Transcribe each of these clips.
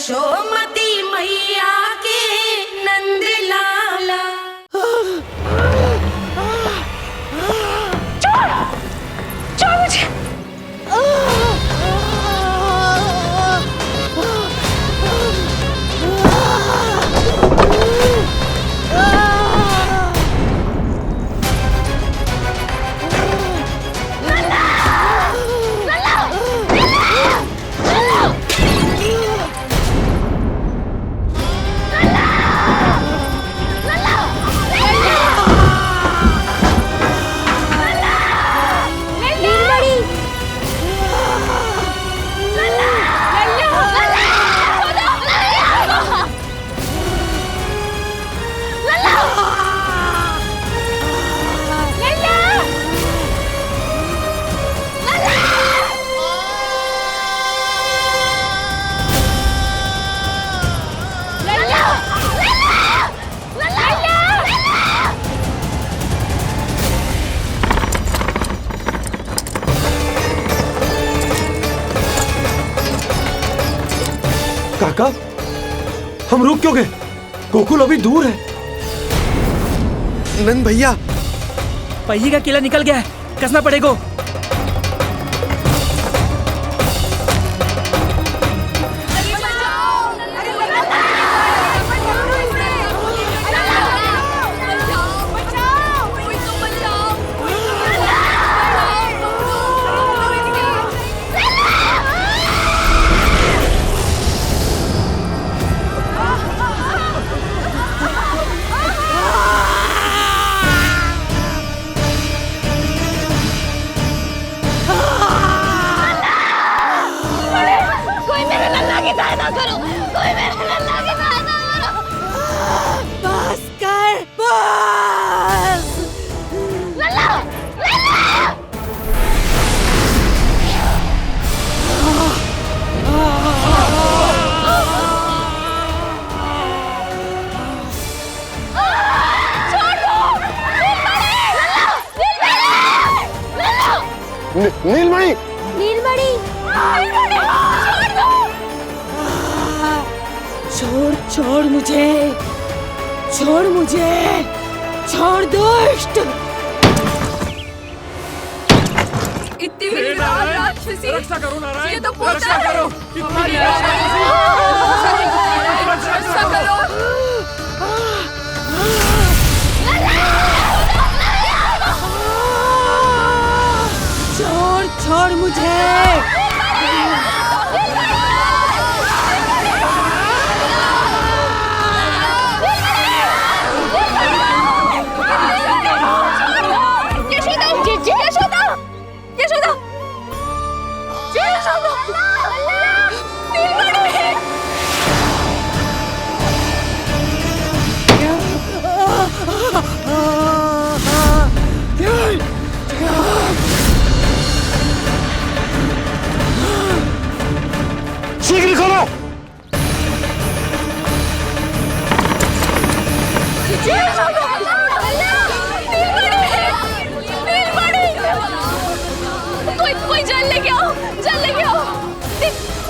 यशोमती मैया के नंद लाला। छोड़ मुझे। काका, हम रुक क्यों गए? गोकुल अभी दूर है। नंद भैया, पहिए का किला निकल गया है, कसना पड़ेगा। बस कर, बस। नीलमणि, नीलमणि, छोड़ छोड़ मुझे, छोड़ मुझे, छोड़ दुष्ट। इतनी राक्षसी, रक्षा करो नारायण, ये तो पोता रक्षा है। करो। हमारी रक्षा करो। छोड़ छोड़ मुझे। शीघ्र करो। कोई जल लेके आओ, जल लेके आओ।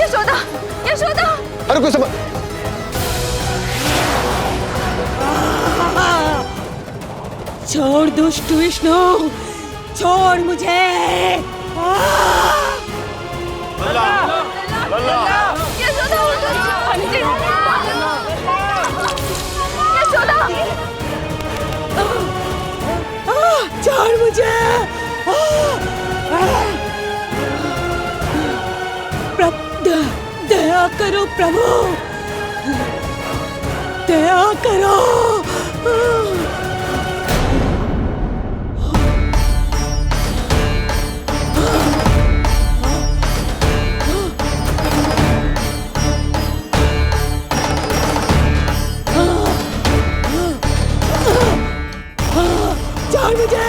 यशोदा, यशोदा। अरे कोई सब छोड़ दुष्ट विष्णु, छोड़ मुझे। यशोदा, यशोदा। छोड़ मुझे। दया करो प्रभु, दया करो। छोड़ मुझे।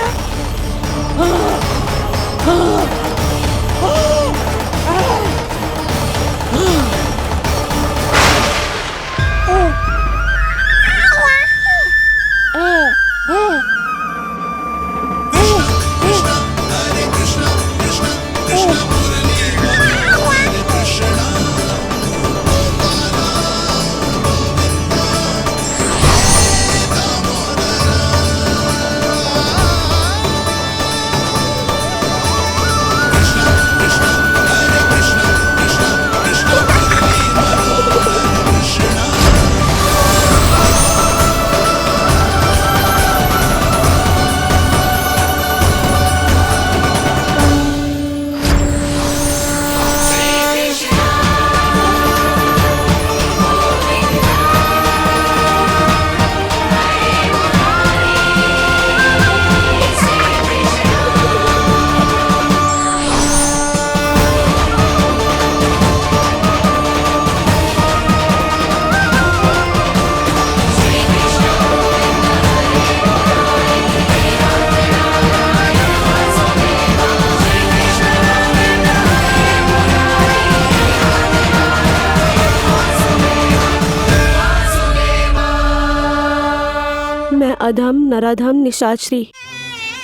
अधम नराधम निशाचरी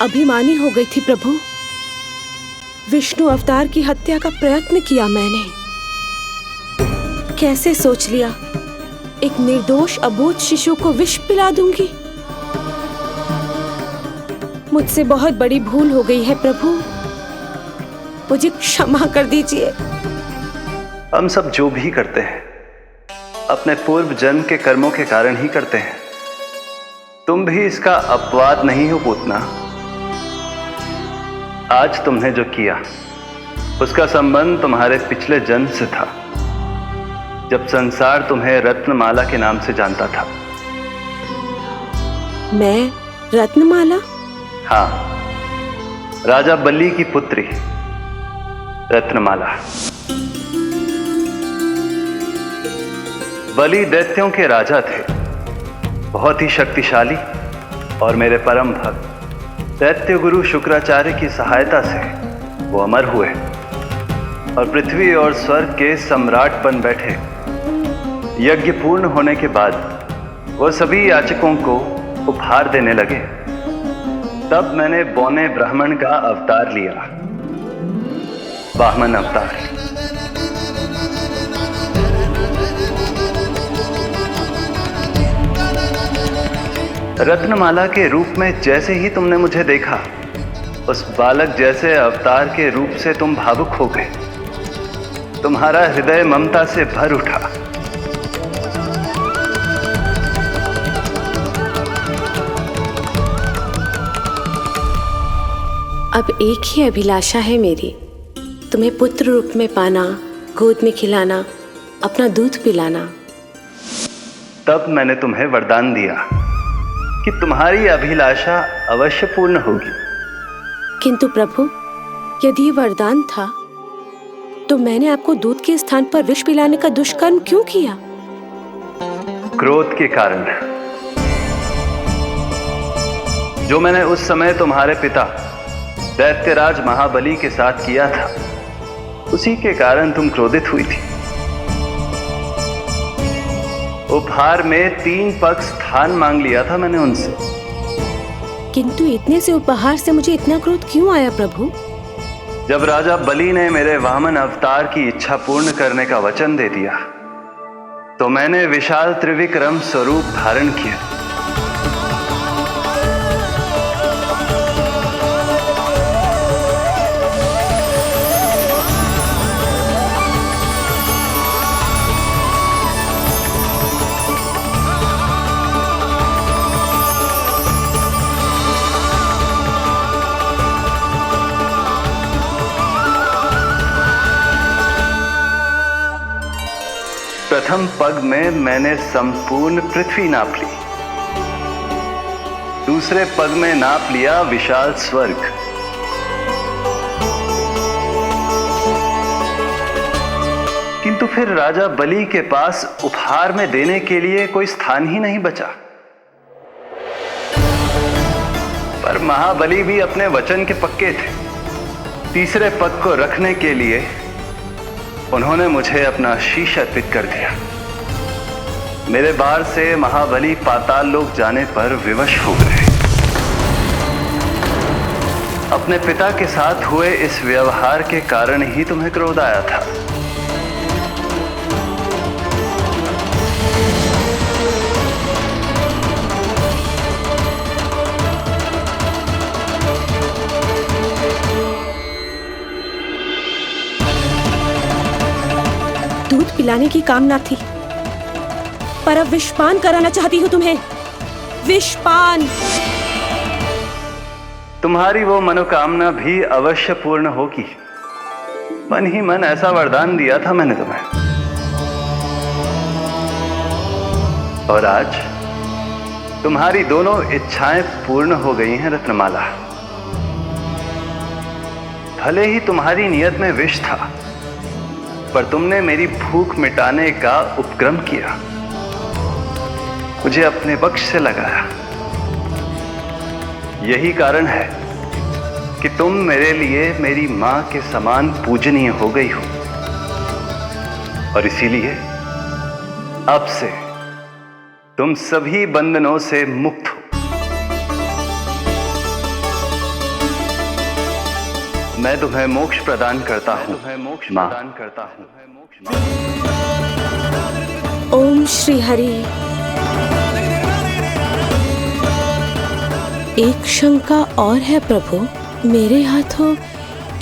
अभिमानी हो गई थी प्रभु। विष्णु अवतार की हत्या का प्रयत्न किया मैंने। कैसे सोच लिया एक निर्दोष अबोध शिशु को विष पिला दूंगी। मुझसे बहुत बड़ी भूल हो गई है प्रभु, मुझे क्षमा कर दीजिए। हम सब जो भी करते हैं अपने पूर्व जन्म के कर्मों के कारण ही करते हैं। तुम भी इसका अपवाद नहीं हो पूतना। आज तुमने जो किया उसका संबंध तुम्हारे पिछले जन्म से था, जब संसार तुम्हें रत्नमाला के नाम से जानता था। मैं रत्नमाला? हाँ, राजा बलि की पुत्री रत्नमाला। बलि दैत्यों के राजा थे, बहुत ही शक्तिशाली, और मेरे परम भक्त दैत्य गुरु शुक्राचार्य की सहायता से वो अमर हुए और पृथ्वी और स्वर्ग के सम्राट बन बैठे। यज्ञ पूर्ण होने के बाद वो सभी याचकों को उपहार देने लगे। तब मैंने बौने ब्राह्मण का अवतार लिया, वामन अवतार। रत्नमाला के रूप में जैसे ही तुमने मुझे देखा, उस बालक जैसे अवतार के रूप से तुम भावुक हो गए। तुम्हारा हृदय ममता से भर उठा। अब एक ही अभिलाषा है मेरी, तुम्हें पुत्र रूप में पाना, गोद में खिलाना, अपना दूध पिलाना। तब मैंने तुम्हें वरदान दिया कि तुम्हारी अभिलाषा अवश्य पूर्ण होगी। किंतु प्रभु, यदि ये वरदान था तो मैंने आपको दूध के स्थान पर विष पिलाने का दुष्कर्म क्यों किया? क्रोध के कारण, जो मैंने उस समय तुम्हारे पिता दैत्यराज महाबली के साथ किया था, उसी के कारण तुम क्रोधित हुई थी। उपहार में 3 पग स्थान मांग लिया था मैंने उनसे। किंतु इतने से उपहार से मुझे इतना क्रोध क्यों आया प्रभु? जब राजा बलि ने मेरे वामन अवतार की इच्छा पूर्ण करने का वचन दे दिया, तो मैंने विशाल त्रिविक्रम स्वरूप धारण किया। प्रथम पग में मैंने संपूर्ण पृथ्वी नाप ली, दूसरे पग में नाप लिया विशाल स्वर्ग, किंतु फिर राजा बलि के पास उपहार में देने के लिए कोई स्थान ही नहीं बचा। पर महाबली भी अपने वचन के पक्के थे। तीसरे पग को रखने के लिए उन्होंने मुझे अपना शीश अर्पित कर दिया। मेरे बार से महाबली पाताल लोक जाने पर विवश हो गए। अपने पिता के साथ हुए इस व्यवहार के कारण ही तुम्हें क्रोध आया था। दूध पिलाने की कामना थी, पर अब विषपान कराना चाहती हूँ तुम्हें। विषपान। तुम्हारी वो मनोकामना भी अवश्य पूर्ण होगी। मन ही मन ऐसा वरदान दिया था मैंने तुम्हें। और आज तुम्हारी दोनों इच्छाएं पूर्ण हो गई हैं रत्नमाला। भले ही तुम्हारी नियत में विष था, पर तुमने मेरी भूख मिटाने का उपक्रम किया, मुझे अपने पक्ष से लगाया। यही कारण है कि तुम मेरे लिए मेरी मां के समान पूजनीय हो गई हो। और इसीलिए अब से तुम सभी बंधनों से मुक्त हो। मैं तुम्हें मोक्ष प्रदान करता हूँ माँ। ओम श्री हरि। एक शंका और है प्रभु, मेरे हाथों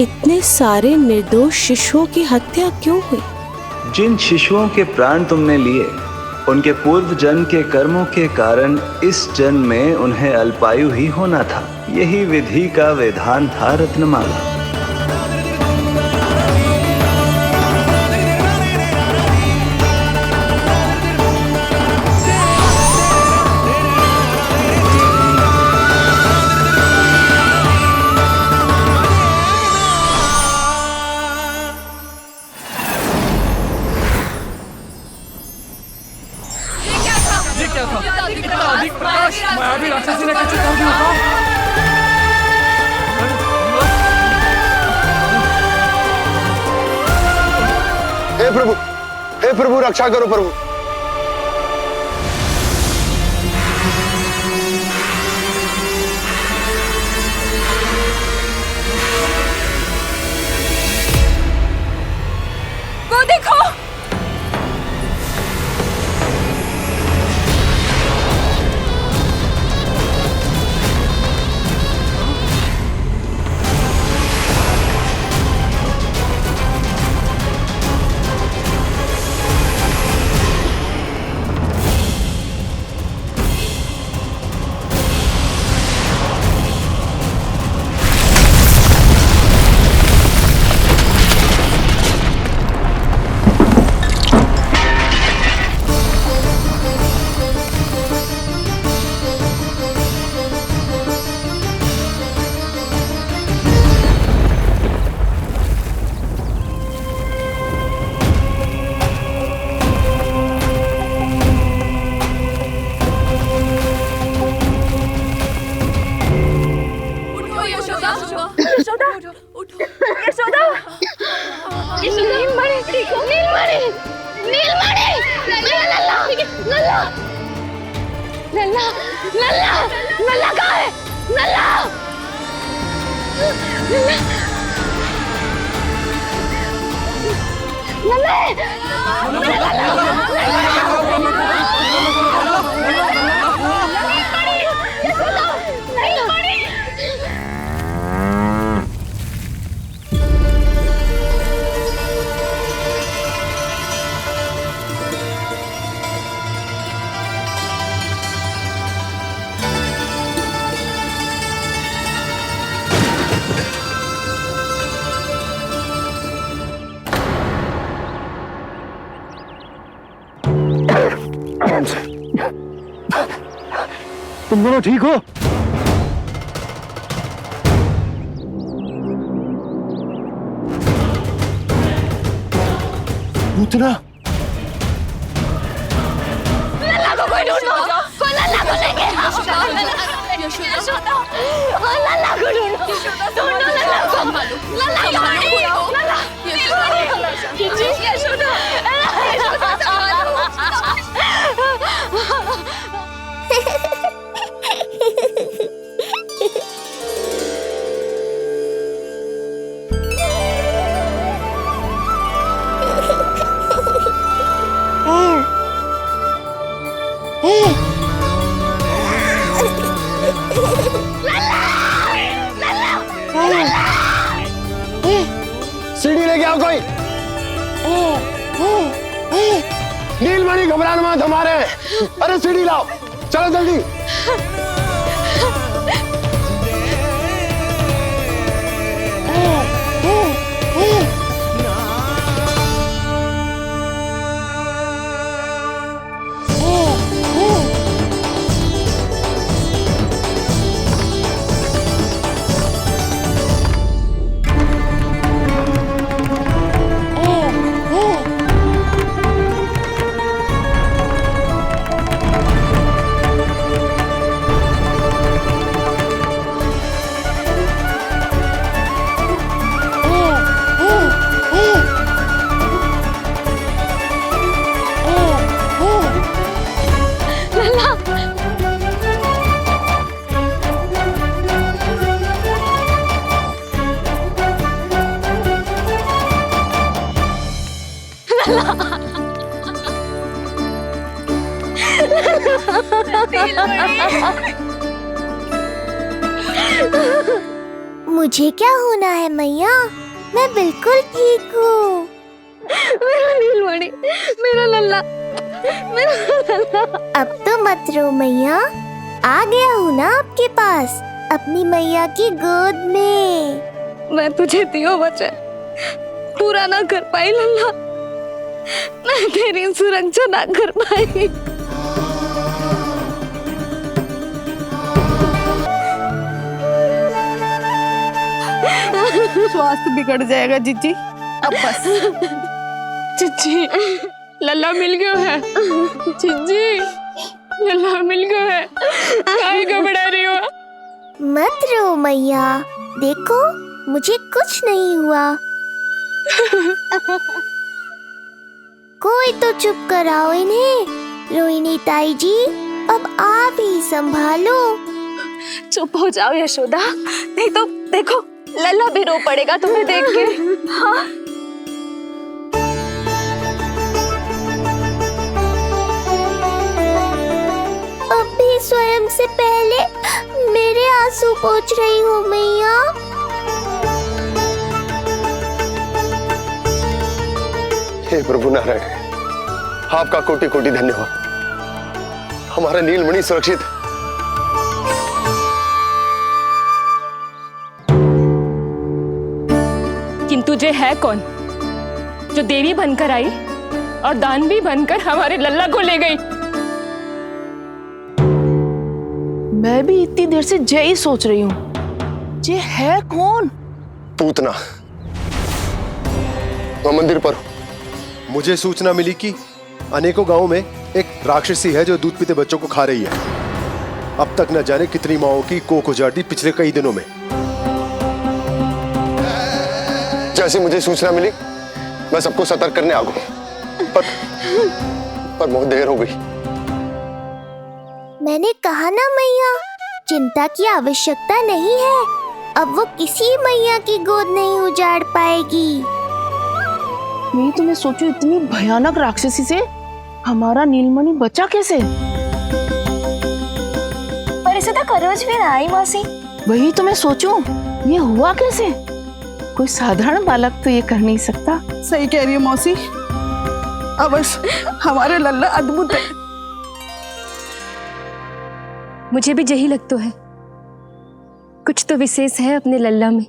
इतने सारे निर्दोष शिशुओं की हत्या क्यों हुई? जिन शिशुओं के प्राण तुमने लिए उनके पूर्व जन्म के कर्मों के कारण इस जन्म में उन्हें अल्पायु ही होना था। यही विधि का विधान था रत्नमाला। हे प्रभु रक्षा करो प्रभु। वो देखो, नल्ला कहाँ है? नल्ला, तुम दोनों ठीक हो? पूतना नल्ला को कोई ढूंढो, कोई नल्ला को लेके आओ। यशोदा, नल्ला को ढूंढो, ढूंढो नल्ला को। नल्ला कहाँ है? नल्ला, यशोदा, यशोदा संभालो। सीढ़ी लेके आओ कोई। नीलमणि घबराना मत, हमारे। अरे सीढ़ी लाओ, चलो जल्दी। मुझे क्या होना है मैया, मैं बिल्कुल ठीक हूँ। मेरा नीलमणि, मेरा लल्ला, मेरा लल्ला। अब तो मत रो मैया, आ गया हूँ ना आपके पास, अपनी मैया की गोद में। मैं तुझे दियो वचन पूरा ना कर पाई लल्ला, मैं तेरी सुरक्षा ना कर पाई। स्वास्थ्य बिगड़ जाएगा जीजी, अब बस। जीजी, लल्ला मिल गया है। जीजी, लल्ला मिल गया है। काहे घबरा रही हो? मत रो मैया, देखो मुझे कुछ नहीं हुआ। कोई तो चुप कराओ इन्हें। रोहिणी ताई जी, अब आप ही संभालो। चुप हो जाओ यशोदा, नहीं तो देखो लल्ला भी रो पड़ेगा तुम्हें देख के। हाँ? अब भी स्वयं से पहले मेरे आंसू पोंछ रही हो मैया। हे प्रभु नारायण, आपका कोटि कोटि धन्यवाद। हमारा नीलमणि सुरक्षित है। किंतु तुझे है कौन जो देवी बनकर आई और दानवी बनकर हमारे लल्ला को ले गई? मैं भी इतनी देर से जय ही सोच रही हूँ, जे है कौन? पूतना। मैं मंदिर पर मुझे सूचना मिली कि अनेकों गांवों में एक राक्षसी है जो दूध पीते बच्चों को खा रही है। अब तक न जाने कितनी माओं की कोख उजाड़ दी पिछले कई दिनों में। जैसे मुझे सूचना मिली मैं सबको सतर्क करने आ गया, पर बहुत देर हो गई। मैंने कहा ना मैया, चिंता की आवश्यकता नहीं है। अब वो किसी मैया की गोद नहीं उजाड़ पाएगी। मैं तो मैं सोचूं इतनी भयानक राक्षसी से हमारा नीलमणि बचा कैसे? पर इसे तो करोज भी ना आई मौसी। वही तो मैं सोचूं, ये हुआ कैसे? कोई साधारण बालक तो ये कर नहीं सकता। सही कह रही है मौसी, अवश्य हमारे लल्ला अद्भुत है। मुझे भी यही लगता है, कुछ तो विशेष है अपने लल्ला में।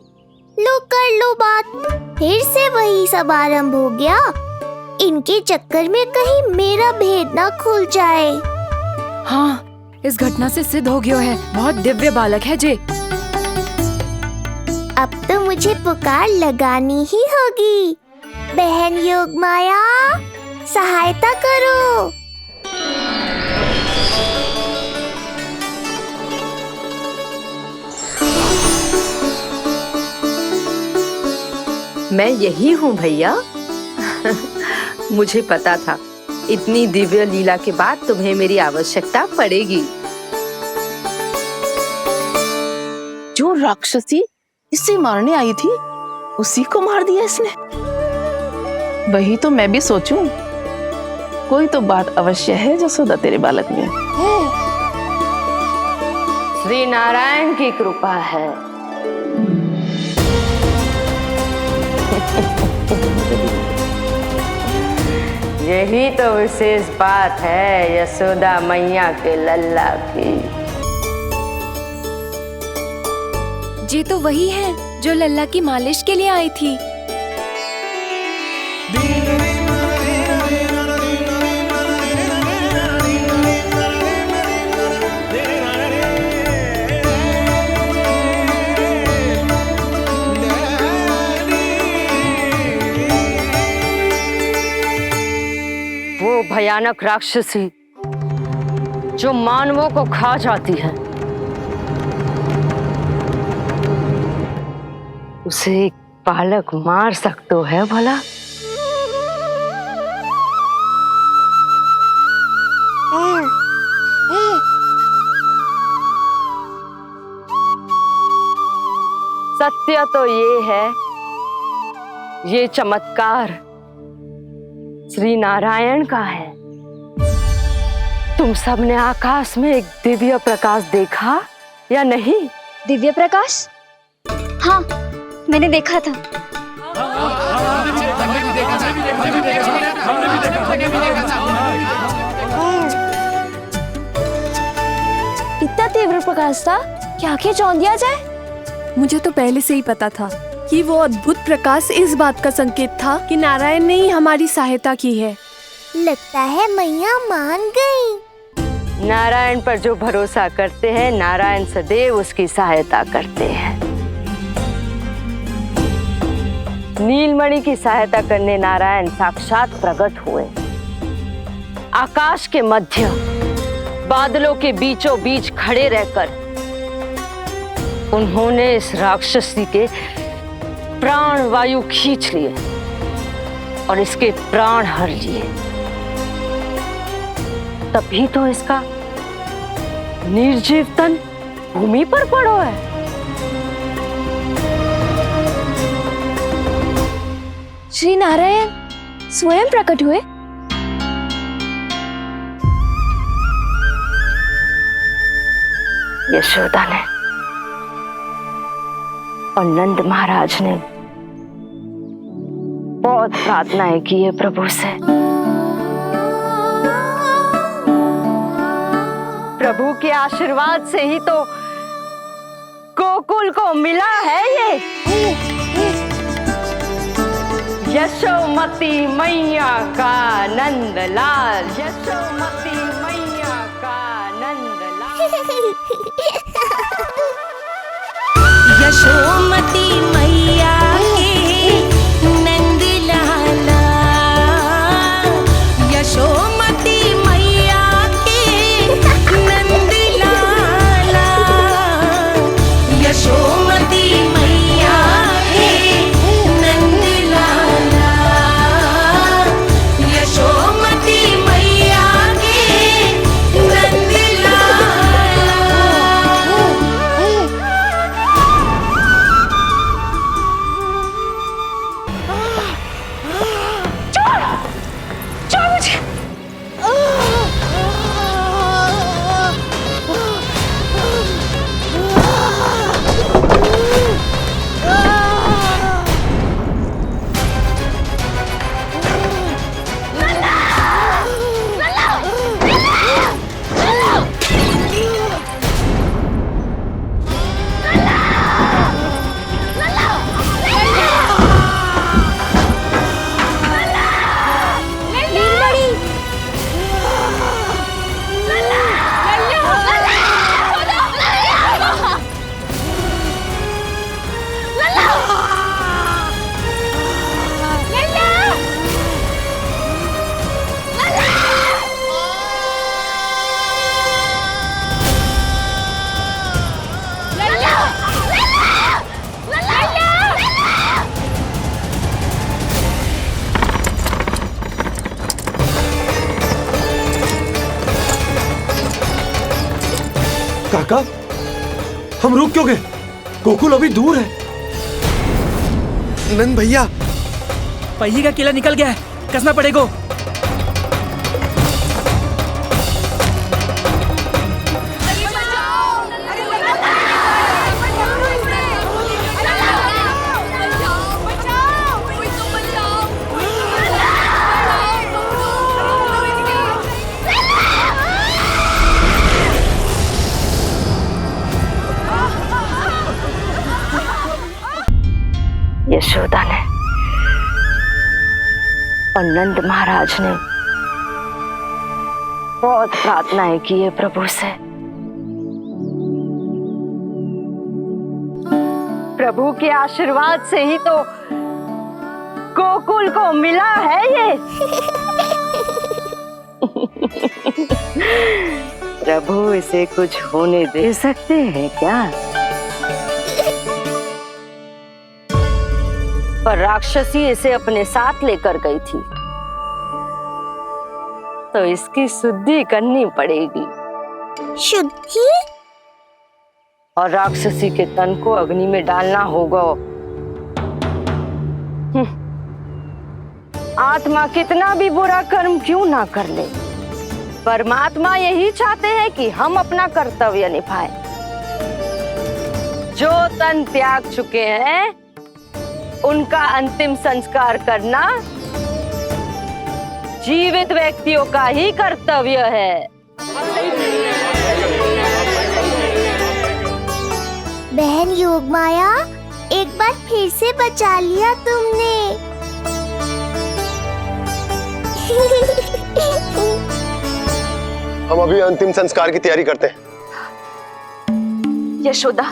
लो कर लो बात, फिर से वही सब आरंभ हो गया। इनके चक्कर में कहीं मेरा भेद ना खुल जाए। हाँ, इस घटना से सिद्ध हो गया है, बहुत दिव्य बालक है जे। अब तो मुझे पुकार लगानी ही होगी। बहन योगमाया, सहायता करो। मैं यही हूँ भैया। मुझे पता था इतनी दिव्य लीला के बाद तुम्हें मेरी आवश्यकता पड़ेगी। जो राक्षसी इसे मारने आई थी उसी को मार दिया इसने। वही तो मैं भी सोचूं, कोई तो बात अवश्य है जसोदा तेरे बालक में। श्री नारायण की कृपा है। यही तो विशेष बात है यशोदा मैया के लल्ला की। ये तो वही है जो लल्ला की मालिश के लिए आई थी। वो भयानक राक्षसी जो मानवों को खा जाती है, उसे एक बालक मार सकते है भला? सत्य तो ये है, ये चमत्कार श्री नारायण का है। तुम सबने आकाश में एक दिव्य प्रकाश देखा या नहीं? दिव्य प्रकाश? हाँ, मैंने देखा था। इतना तीव्र प्रकाश था कि आंखें चौंध दिया जाए। मुझे तो पहले से ही पता था कि वो अद्भुत प्रकाश इस बात का संकेत था कि नारायण ने ही हमारी सहायता की है। लगता है मैया मान गई। नारायण पर जो भरोसा करते हैं, नारायण सदैव उसकी सहायता करते हैं। नीलमणि की सहायता करने नारायण साक्षात प्रकट हुए। आकाश के मध्य बादलों के बीचों बीच खड़े रहकर उन्होंने इस राक्षसी के प्राण वायु खींच लिए और इसके प्राण हर लिए। तभी तो इसका निर्जीव तन भूमि पर पड़ो है। श्री नारायण स्वयं प्रकट हुए। यशोदा ने और नंद महाराज ने बहुत प्रार्थनाएं की है प्रभु से। प्रभु के आशीर्वाद से ही तो गोकुल को मिला है ये। यशोमती मैया का नंदलाल, यशोमती मैया का नंदलाल। यशोमती मैया के नंदलाला, यशोमती मैया के नंदलाला, यशोमती मैया के नंदलाला, यशोमती मैया के नंदलाला। काका, हम रुक क्यों गए? गोकुल अभी दूर है। नंद भैया, पहिए का किला निकल गया है, कसना पड़ेगा। यशोदा ने और नंद महाराज ने बहुत प्रार्थनाएं की है प्रभु से। प्रभु के आशीर्वाद से ही तो गोकुल को मिला है ये। प्रभु इसे कुछ होने दे सकते हैं क्या? पर राक्षसी इसे अपने साथ लेकर गई थी, तो इसकी शुद्धि करनी पड़ेगी। शुद्धि? और राक्षसी के तन को अग्नि में डालना होगा। आत्मा कितना भी बुरा कर्म क्यों ना कर ले, परमात्मा यही चाहते हैं कि हम अपना कर्तव्य निभाएं। जो तन त्याग चुके हैं उनका अंतिम संस्कार करना जीवित व्यक्तियों का ही कर्तव्य है। बहन योगमाया, एक बार फिर से बचा लिया तुमने। हम अभी अंतिम संस्कार की तैयारी करते हैं। यशोदा,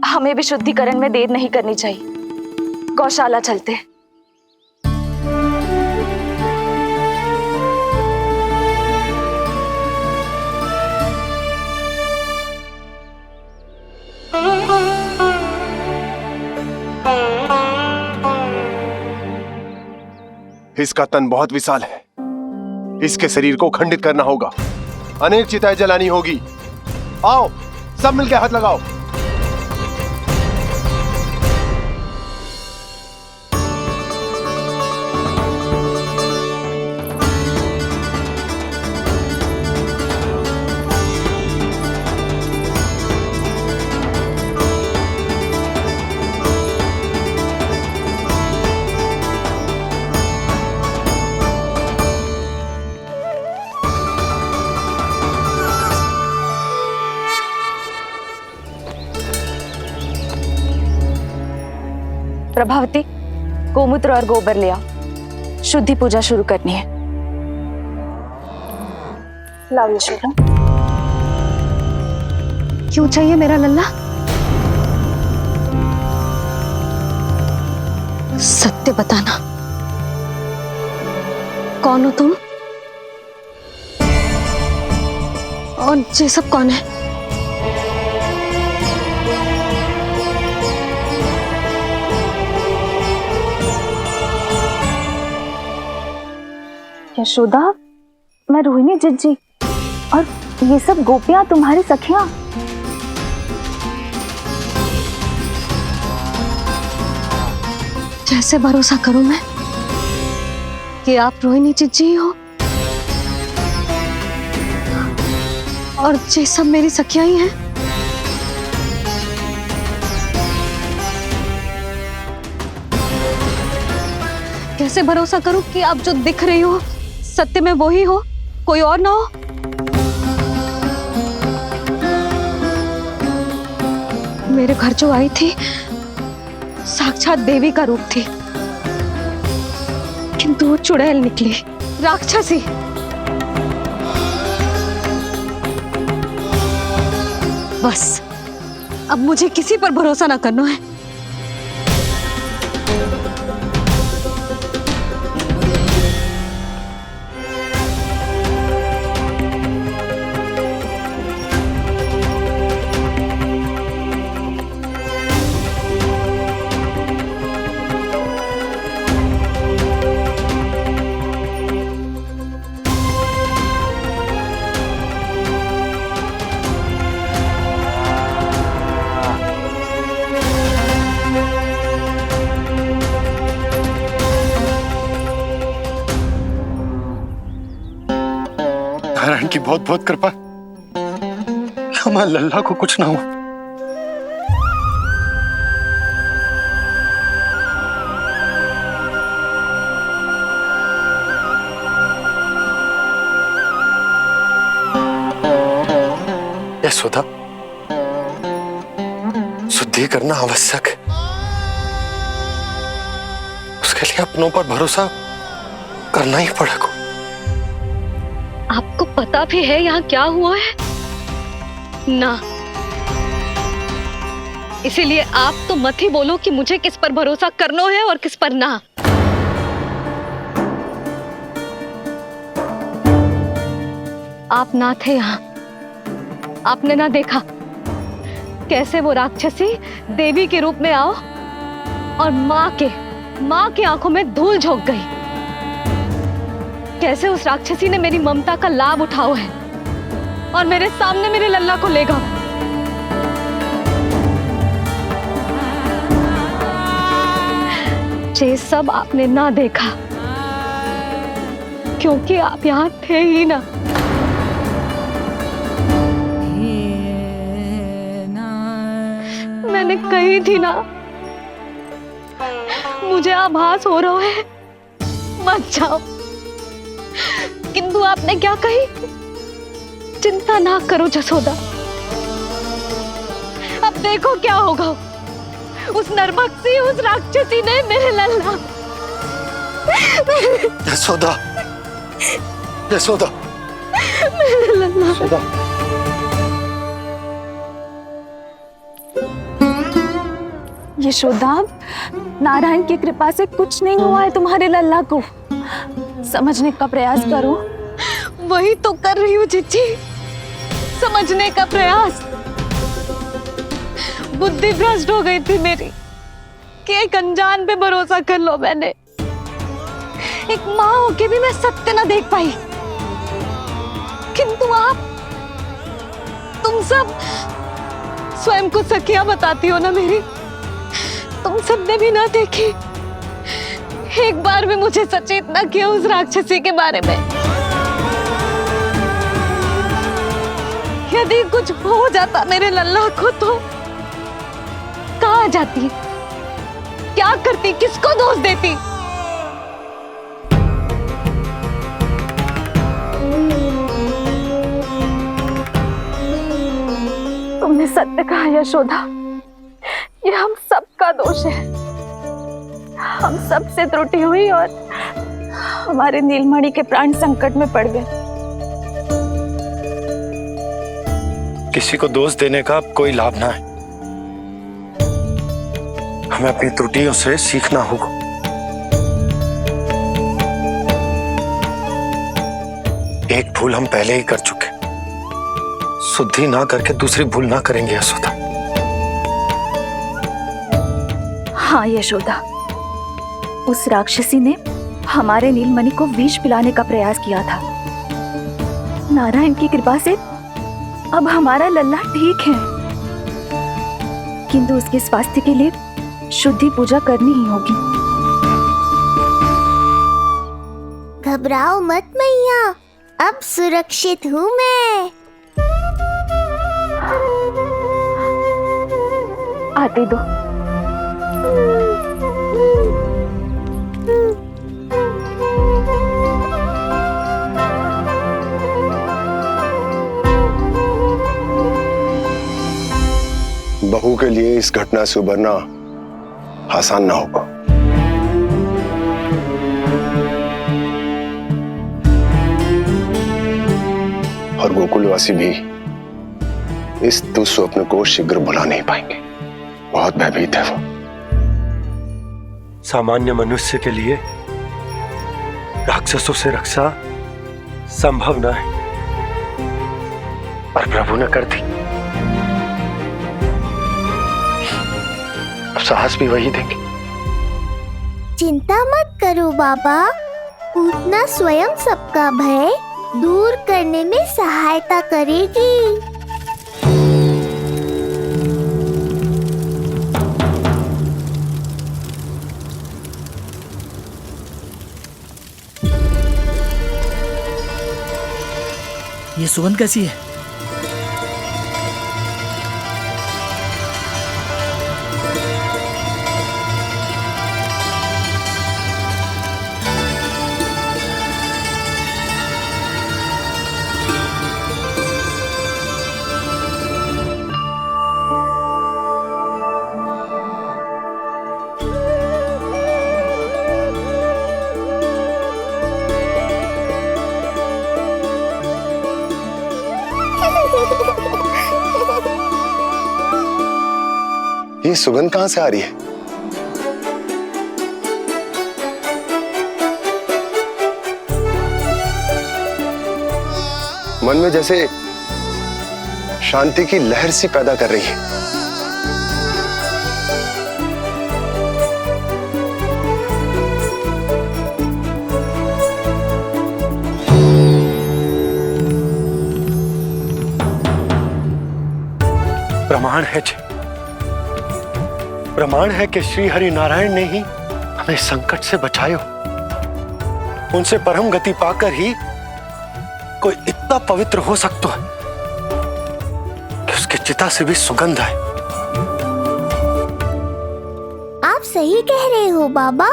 हमें भी शुद्धिकरण में देर नहीं करनी चाहिए। गौशाला चलते हैं। इसका तन बहुत विशाल है, इसके शरीर को खंडित करना होगा, अनेक चिताएं जलानी होगी। आओ सब मिलकर हाथ लगाओ। प्रभावती, गोमूत्र और गोबर ले आओ। शुद्धि पूजा शुरू करनी है। लाओ यशोदा। क्यों चाहिए मेरा लल्ला? सत्य बताना, कौन हो तुम और ये सब कौन है? यशोदा, मैं रोहिणी जिज्जी और ये सब गोपियां तुम्हारी सखियां। कैसे भरोसा करूं मैं कि आप रोहिणी जिज्जी हो और ये सब मेरी सखियां ही हैं? कैसे भरोसा करूं कि आप जो दिख रही हो सत्य में वो ही हो, कोई और ना हो? मेरे घर जो आई थी साक्षात देवी का रूप थी, किंतु वो चुड़ैल निकली, राक्षसी। बस अब मुझे किसी पर भरोसा ना करना है। नारायण की बहुत बहुत कृपा, हमारे लल्ला को कुछ ना हो। यशोदा, शुद्धि करना आवश्यक है, उसके लिए अपनों पर भरोसा करना ही पड़ेगा। आपको पता भी है यहाँ क्या हुआ है ना? इसीलिए आप तो मत ही बोलो कि मुझे किस पर भरोसा करना है और किस पर ना। आप ना थे यहाँ, आपने ना देखा कैसे वो राक्षसी देवी के रूप में आओ और माँ के आंखों में धूल झोंक गई। कैसे उस राक्षसी ने मेरी ममता का लाभ उठाया है और मेरे सामने मेरे लल्ला को ले गया। ये सब आपने ना देखा, क्योंकि आप यहाँ थे ही ना। मैंने कही थी ना, मुझे आभास हो रहा है, मत जाओ। किंतु आपने क्या कही? चिंता ना करो जसोदा, अब देखो क्या होगा। उस नरभक्षी, उस राक्षसी ने मेरे लल्ला। यशोदा, यशोदा, मेरे लल्ला। यशोदा। यशोदा, नारायण की कृपा से कुछ नहीं हुआ है तुम्हारे लल्ला को। समझने का प्रयास करो। वही तो कर रही हूँ चिच्ची, समझने का प्रयास। बुद्धि भ्रष्ट हो गई थी मेरी कि एक अनजान पे भरोसा कर लो मैंने। एक माँ होके भी मैं सत्य ना देख पाई। किंतु आप, तुम सब स्वयं को सखिया बताती हो ना मेरी, तुम सबने भी ना देखी, एक बार भी मुझे सचेत ना किया उस राक्षसी के बारे में। यदि कुछ हो जाता मेरे लल्ला को तो कहाँ जाती, क्या करती, किसको दोष देती? तुमने सत्य कहा यशोदा, ये हम सबका दोष है। हम सब से त्रुटि हुई और हमारे नीलमणि के प्राण संकट में पड़ गए। किसी को दोष देने का अब कोई लाभ ना है। हमें अपनी त्रुटियों से सीखना होगा। एक भूल हम पहले ही कर चुके, शुद्धि ना करके दूसरी भूल ना करेंगे यशोदा। हाँ यशोदा, उस राक्षसी ने हमारे नीलमणि को विष पिलाने का प्रयास किया था। नारायण की कृपा से अब हमारा लल्ला ठीक है, किंतु उसके स्वास्थ्य के लिए शुद्धि पूजा करनी ही होगी। घबराओ मत मैया, अब सुरक्षित हूँ मैं। आते दो। बहू के लिए इस घटना से उबरना आसान ना होगा। और गोकुलवासी भी इस दुस्वप्न को शीघ्र भुला नहीं पाएंगे। बहुत भयभीत है वो। सामान्य मनुष्य के लिए राक्षसों से रक्षा संभव न है, पर प्रभु ने कर दी। अब साहस भी वही देंगे। चिंता मत करो बाबा, पूतना स्वयं सबका भय दूर करने में सहायता करेगी। ये सुगंध कैसी है? ये सुगंध कहां से आ रही है? मन में जैसे शांति की लहर सी पैदा कर रही है। प्रमाण है जी, प्रमाण है कि श्री हरि नारायण ने ही हमें संकट से बचायो। उनसे परम गति पाकर ही कोई इतना पवित्र हो सकता है कि उसकी चिता से भी सुगंध आए। आप सही कह रहे हो बाबा।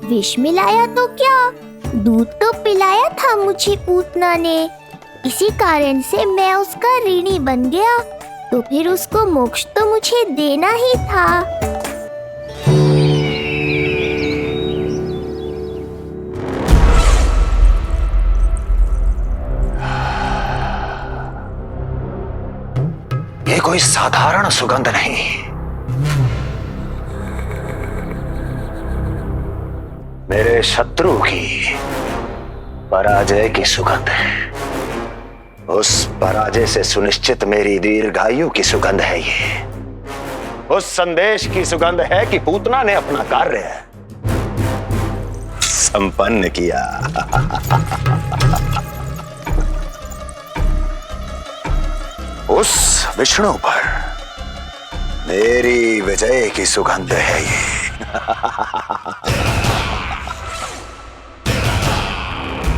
विष मिलाया तो क्या, दूध तो पिलाया था मुझे पूतना ने। इसी कारण से मैं उसका ऋणी बन गया, तो फिर उसको मोक्ष तो मुझे देना ही था। ये कोई साधारण सुगंध नहीं, मेरे शत्रु की पराजय की सुगंध है। उस पराजय से सुनिश्चित मेरी दीर्घायु की सुगंध है ये। उस संदेश की सुगंध है कि पूतना ने अपना कार्य संपन्न किया। उस विष्णु पर मेरी विजय की सुगंध है ये।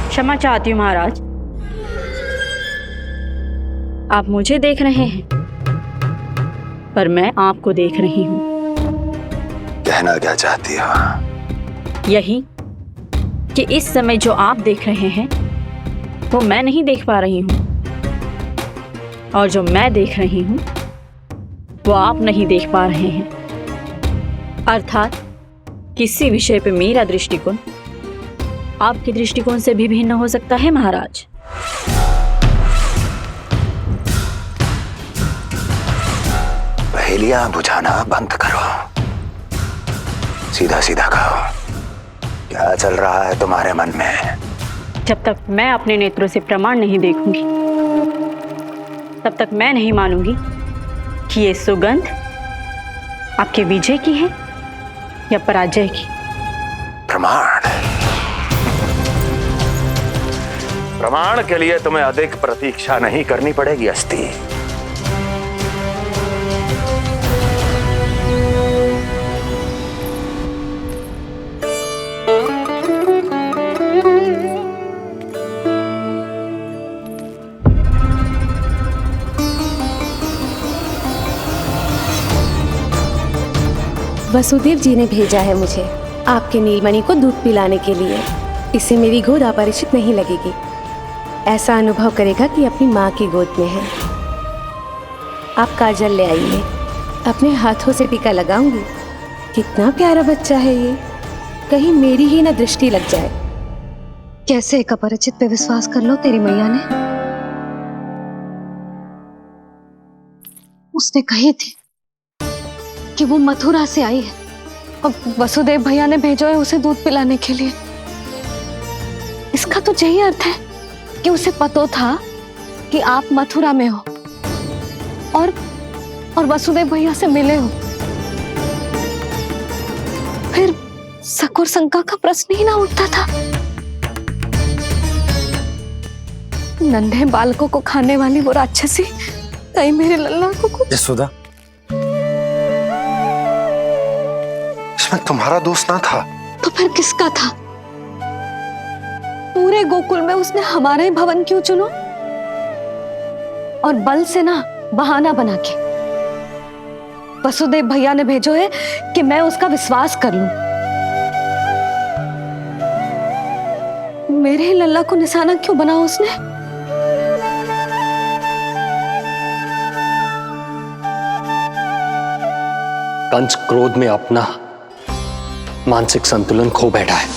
क्षमा चाहती हूँ महाराज, आप मुझे देख रहे हैं पर मैं आपको देख रही हूँ। कहना क्या चाहती हो? यही कि इस समय जो आप देख रहे हैं वो मैं नहीं देख पा रही हूँ, और जो मैं देख रही हूँ वो आप नहीं देख पा रहे हैं। अर्थात किसी विषय पे मेरा दृष्टिकोण आपके दृष्टिकोण से भी भिन्न हो सकता है महाराज। पहेलियां बुझाना बंद करो, सीधा सीधा कहो, क्या चल रहा है तुम्हारे मन में? जब तक मैं अपने नेत्रों से प्रमाण नहीं देखूंगी तब तक मैं नहीं मानूंगी कि ये सुगंध आपके विजय की है या पराजय की। प्रमाण के लिए तुम्हें अधिक प्रतीक्षा नहीं करनी पड़ेगी अस्ति। वसुदेव जी ने भेजा है मुझे आपके नीलमणि को दूध पिलाने के लिए। इससे मेरी गोद अपरिचित नहीं लगेगी, ऐसा अनुभव करेगा कि अपनी माँ की गोद में है। आप काजल ले आइए, अपने हाथों से टीका लगाऊंगी। कितना प्यारा बच्चा है ये, कहीं मेरी ही न दृष्टि लग जाए। कैसे एक अपरिचित पे विश्वास कर लो तेरी मैया ने? उसने कही थी कि वो मथुरा से आई है और वसुदेव भैया ने भेजा है उसे दूध पिलाने के लिए। इसका तो यही अर्थ है कि उसे पता था कि आप मथुरा में हो और वसुदेव भैया से मिले हो। फिर शक और शंका का प्रश्न ही ना उठता था। नन्हे बालकों को खाने वाली वो राक्षसी कहीं मेरे लल्ला को यशोदा, इसमें तुम्हारा दोष ना था। तो फिर किसका था? पूरे गोकुल में उसने हमारा ही भवन क्यों चुनो? और बल से ना बहाना बना के वसुदेव भैया ने भेजो है कि मैं उसका विश्वास कर लूं। मेरे ही लल्ला को निशाना क्यों बनाया उसने? कंस क्रोध में अपना मानसिक संतुलन खो बैठा है।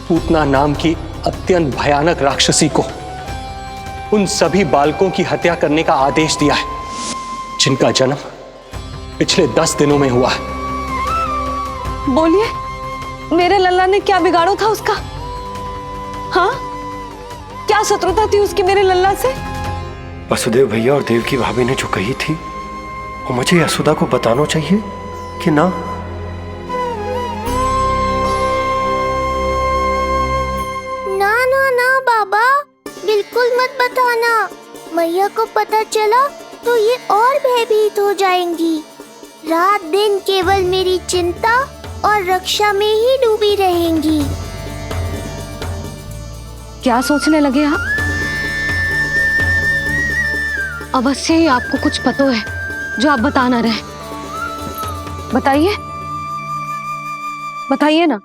पूतना नाम की अत्यंत भयानक राक्षसी को उन सभी बालकों की हत्या करने का आदेश दिया है जिनका जन्म पिछले 10 दिनों में हुआ है। बोलिए, मेरे लल्ला ने क्या बिगाड़ो था उसका? हाँ, क्या शत्रुता थी उसकी मेरे लल्ला से? वसुदेव भैया और देवकी भाभी ने जो कही थी वो मुझे यशोदा को बताना चाहिए कि ना? ना ना ना बाबा, बिल्कुल मत बताना। मैया को पता चला तो ये और भयभीत हो जाएंगी। रात दिन केवल मेरी चिंता और रक्षा में ही डूबी रहेंगी। क्या सोचने लगे आप? अवश्य ही आपको कुछ पता है जो आप बता ना रहे। बताइए, बताइए ना।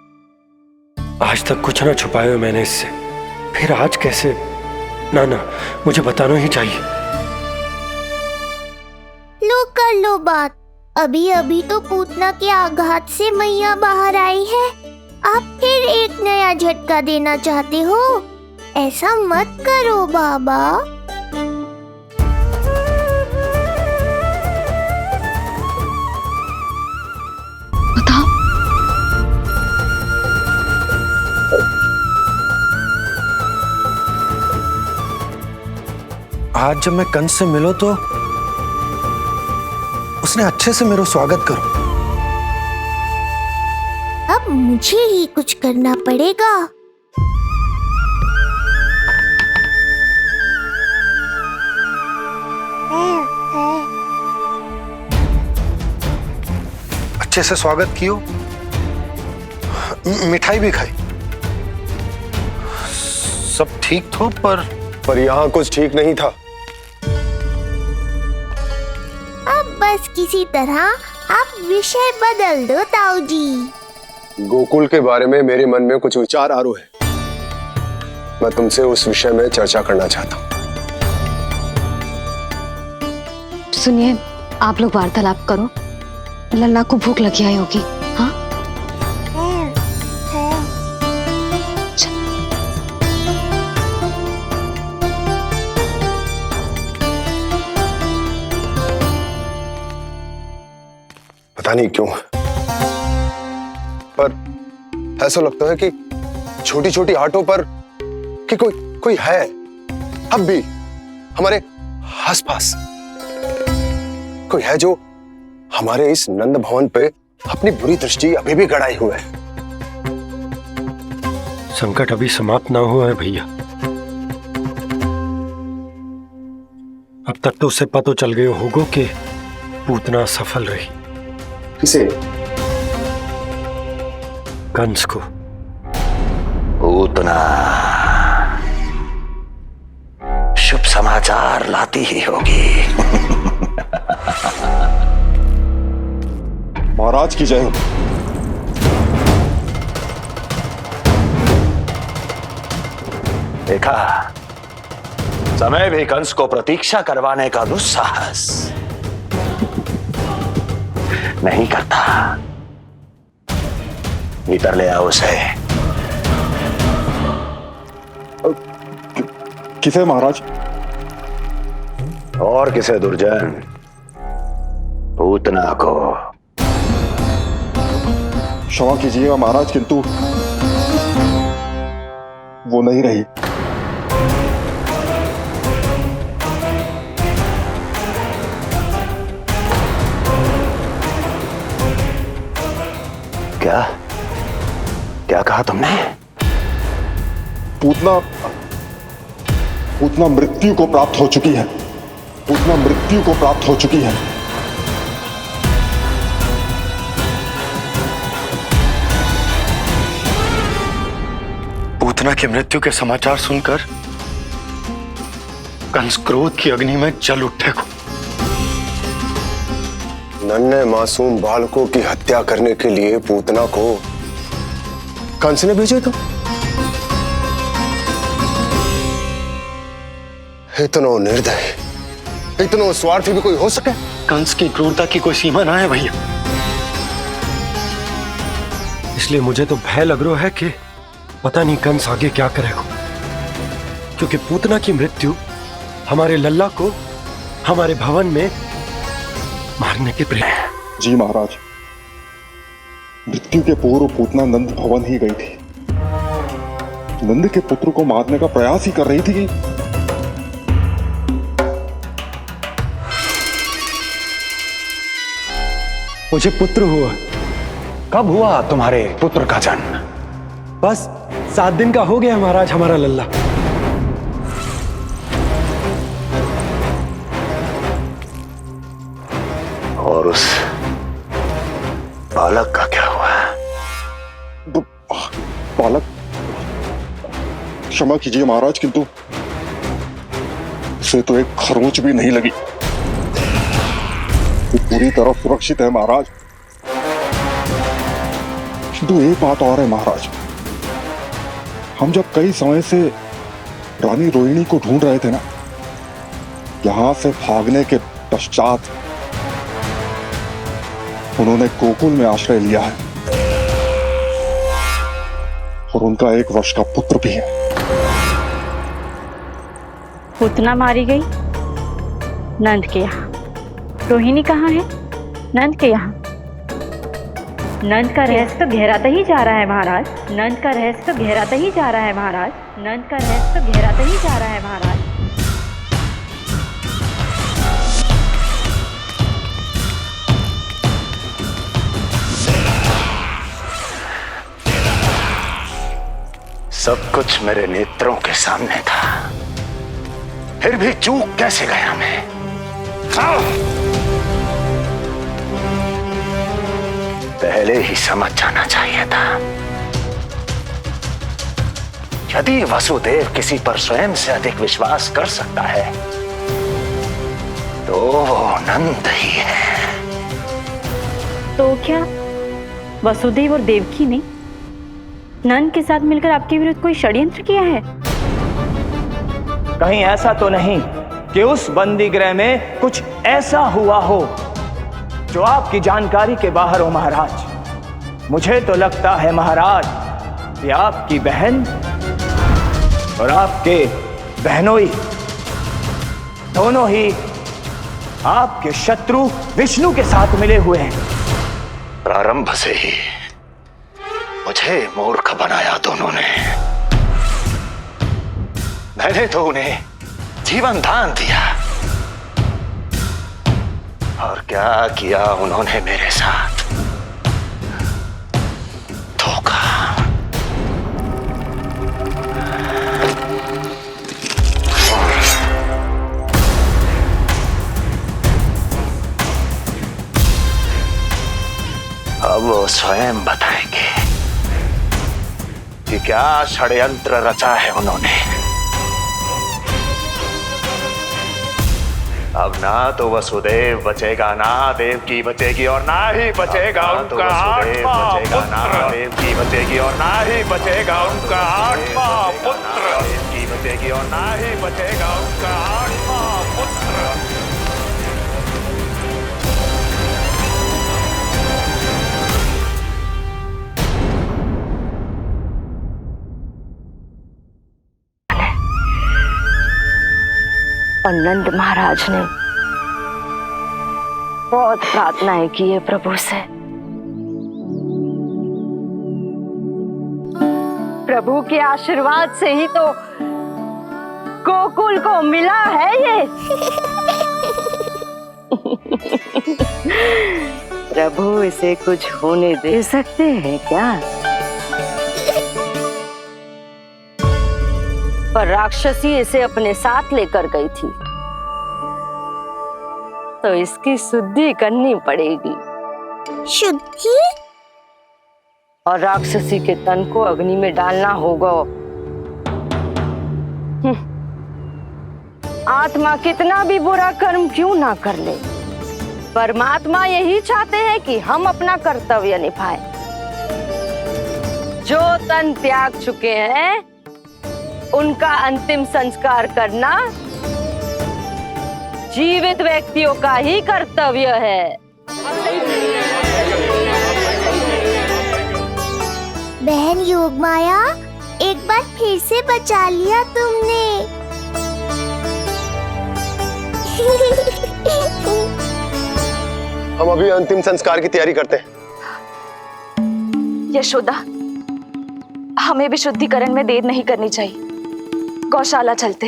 आज तक कुछ ना छुपाया मैंने इससे, फिर आज कैसे? ना ना, मुझे बताना ही चाहिए। लो कर लो बात। अभी अभी तो पूतना के आघात से मैया बाहर आई है, आप फिर एक नया झटका देना चाहते हो? ऐसा मत करो बाबा। बताओ। आज जब मैं कंस से मिलो तो उसने अच्छे से मेरा स्वागत करो। अब मुझे ही कुछ करना पड़ेगा। अच्छे से स्वागत कियो, मिठाई भी खाई, सब ठीक तो, पर यहाँ कुछ ठीक नहीं था। अब बस किसी तरह आप विषय बदल दो ताऊ जी। गोकुल के बारे में मेरे मन में कुछ विचार आ रहे हैं। मैं तुमसे उस विषय में चर्चा करना चाहता हूँ। सुनिए, आप लोग वार्तालाप करो। लल्ला को भूख लगी आई होगी। हाँ, पता नहीं क्यों, पर ऐसा लगता है कि छोटी छोटी आटों पर कि कोई है अब भी हमारे आसपास। कोई है जो हमारे इस नंद भवन पे अपनी बुरी दृष्टि अभी भी गड़ाए हुए है। संकट अभी समाप्त ना हुआ है भैया। अब तक तो उसे पता चल गया होगा कि पूतना सफल रही। किसे? कंस को। पूतना शुभ समाचार लाती ही होगी। महाराज की जय हो। देखा, समय भी कंस को प्रतीक्षा करवाने का दुस्साहस नहीं करता। भीतर ले आओ उसे। किसे महाराज? और किसे दुर्जन? पूतना को। क्षमा कीजिएगा महाराज, किंतु वो नहीं रही। क्या क्या कहा तुमने? पूतना मृत्यु को प्राप्त हो चुकी है। पूतना मृत्यु को प्राप्त हो चुकी है। पूतना की मृत्यु के समाचार सुनकर कंस क्रोध की अग्नि में जल उठे को। नन्हे मासूम बालकों की हत्या करने के लिए पूतना को कंस ने भेजे। तो इतना निर्दय, इतना स्वार्थी भी कोई हो सके? कंस की क्रूरता की कोई सीमा ना है भैया। इसलिए मुझे तो भय लग रहा है कि पता नहीं कंस आगे क्या करेगा, क्योंकि पूतना की मृत्यु हमारे लल्ला को हमारे भवन में मारने के प्रेम। जी महाराज, मृत्यु के पूर्व पूतना नंद भवन ही गई थी। नंद के पुत्र को मारने का प्रयास ही कर रही थी। मुझे पुत्र हुआ। कब हुआ तुम्हारे पुत्र का जन्म? बस 7 दिन का हो गया महाराज हमारा लल्ला। और उस बालक का क्या हुआ? बालक क्षमा कीजिए महाराज, किंतु उसे तो एक खरोंच भी नहीं लगी। वो पूरी तरह सुरक्षित है महाराज। किंतु एक बात और है महाराज, हम जब कई समय से रानी रोहिणी को ढूंढ रहे थे ना, यहां से भागने के पश्चात उन्होंने गोकुल में आश्रय लिया है और उनका 1 वर्ष का पुत्र भी है। पूतना मारी गई नंद के यहाँ। रोहिणी कहाँ है? नंद के यहाँ। नंद का रहस्य तो गहराता ही जा रहा है महाराज। नंद का रहस्य तो गहराता ही जा रहा है महाराज। नंद का रहस्य तो गहराता ही जा रहा है महाराज। सब कुछ मेरे नेत्रों के सामने था, फिर भी चूक कैसे गया मैं? पहले ही समझ जाना चाहिए था। यदि वसुदेव किसी पर स्वयं से अधिक विश्वास कर सकता है तो वो नंद ही है। तो क्या वसुदेव और देवकी ने नंद के साथ मिलकर आपके विरुद्ध कोई षड्यंत्र किया है? कहीं ऐसा तो नहीं कि उस बंदी गृह में कुछ ऐसा हुआ हो जो आपकी जानकारी के बाहर हो महाराज। मुझे तो लगता है महाराज कि आपकी बहन और आपके बहनोई दोनों ही आपके शत्रु विष्णु के साथ मिले हुए हैं। प्रारंभ से ही मुझे मूर्ख बनाया दोनों ने। मैंने तो उन्हें जीवन दान दिया और क्या किया उन्होंने मेरे साथ? धोखा। अब वो स्वयं बताएंगे कि क्या षड्यंत्र रचा है उन्होंने। अब ना तो वसुदेव बचेगा, ना देवकी बचेगी और ना ही बचेगा उनका आठवां पुत्र। ना देवकी बचेगी और ना ही बचेगा उनका आठवां पुत्र। देवकी बचेगी और ना ही बचेगा उनका आठवां पुत्र। और नंद महाराज ने बहुत प्रार्थनाएं की है प्रभु से। प्रभु के आशीर्वाद से ही तो गोकुल को मिला है ये। प्रभु इसे कुछ होने दे सकते हैं क्या? पर राक्षसी इसे अपने साथ लेकर गई थी तो इसकी शुद्धि करनी पड़ेगी। शुद्धि? और राक्षसी के तन को अग्नि में डालना होगा। आत्मा कितना भी बुरा कर्म क्यों ना कर ले, परमात्मा यही चाहते हैं कि हम अपना कर्तव्य निभाएं। जो तन त्याग चुके हैं उनका अंतिम संस्कार करना जीवित व्यक्तियों का ही कर्तव्य है। बहन योगमाया, एक बार फिर से बचा लिया तुमने। हम अभी अंतिम संस्कार की तैयारी करते हैं। यशोदा, हमें भी शुद्धिकरण में देर नहीं करनी चाहिए। गौशाला चलते।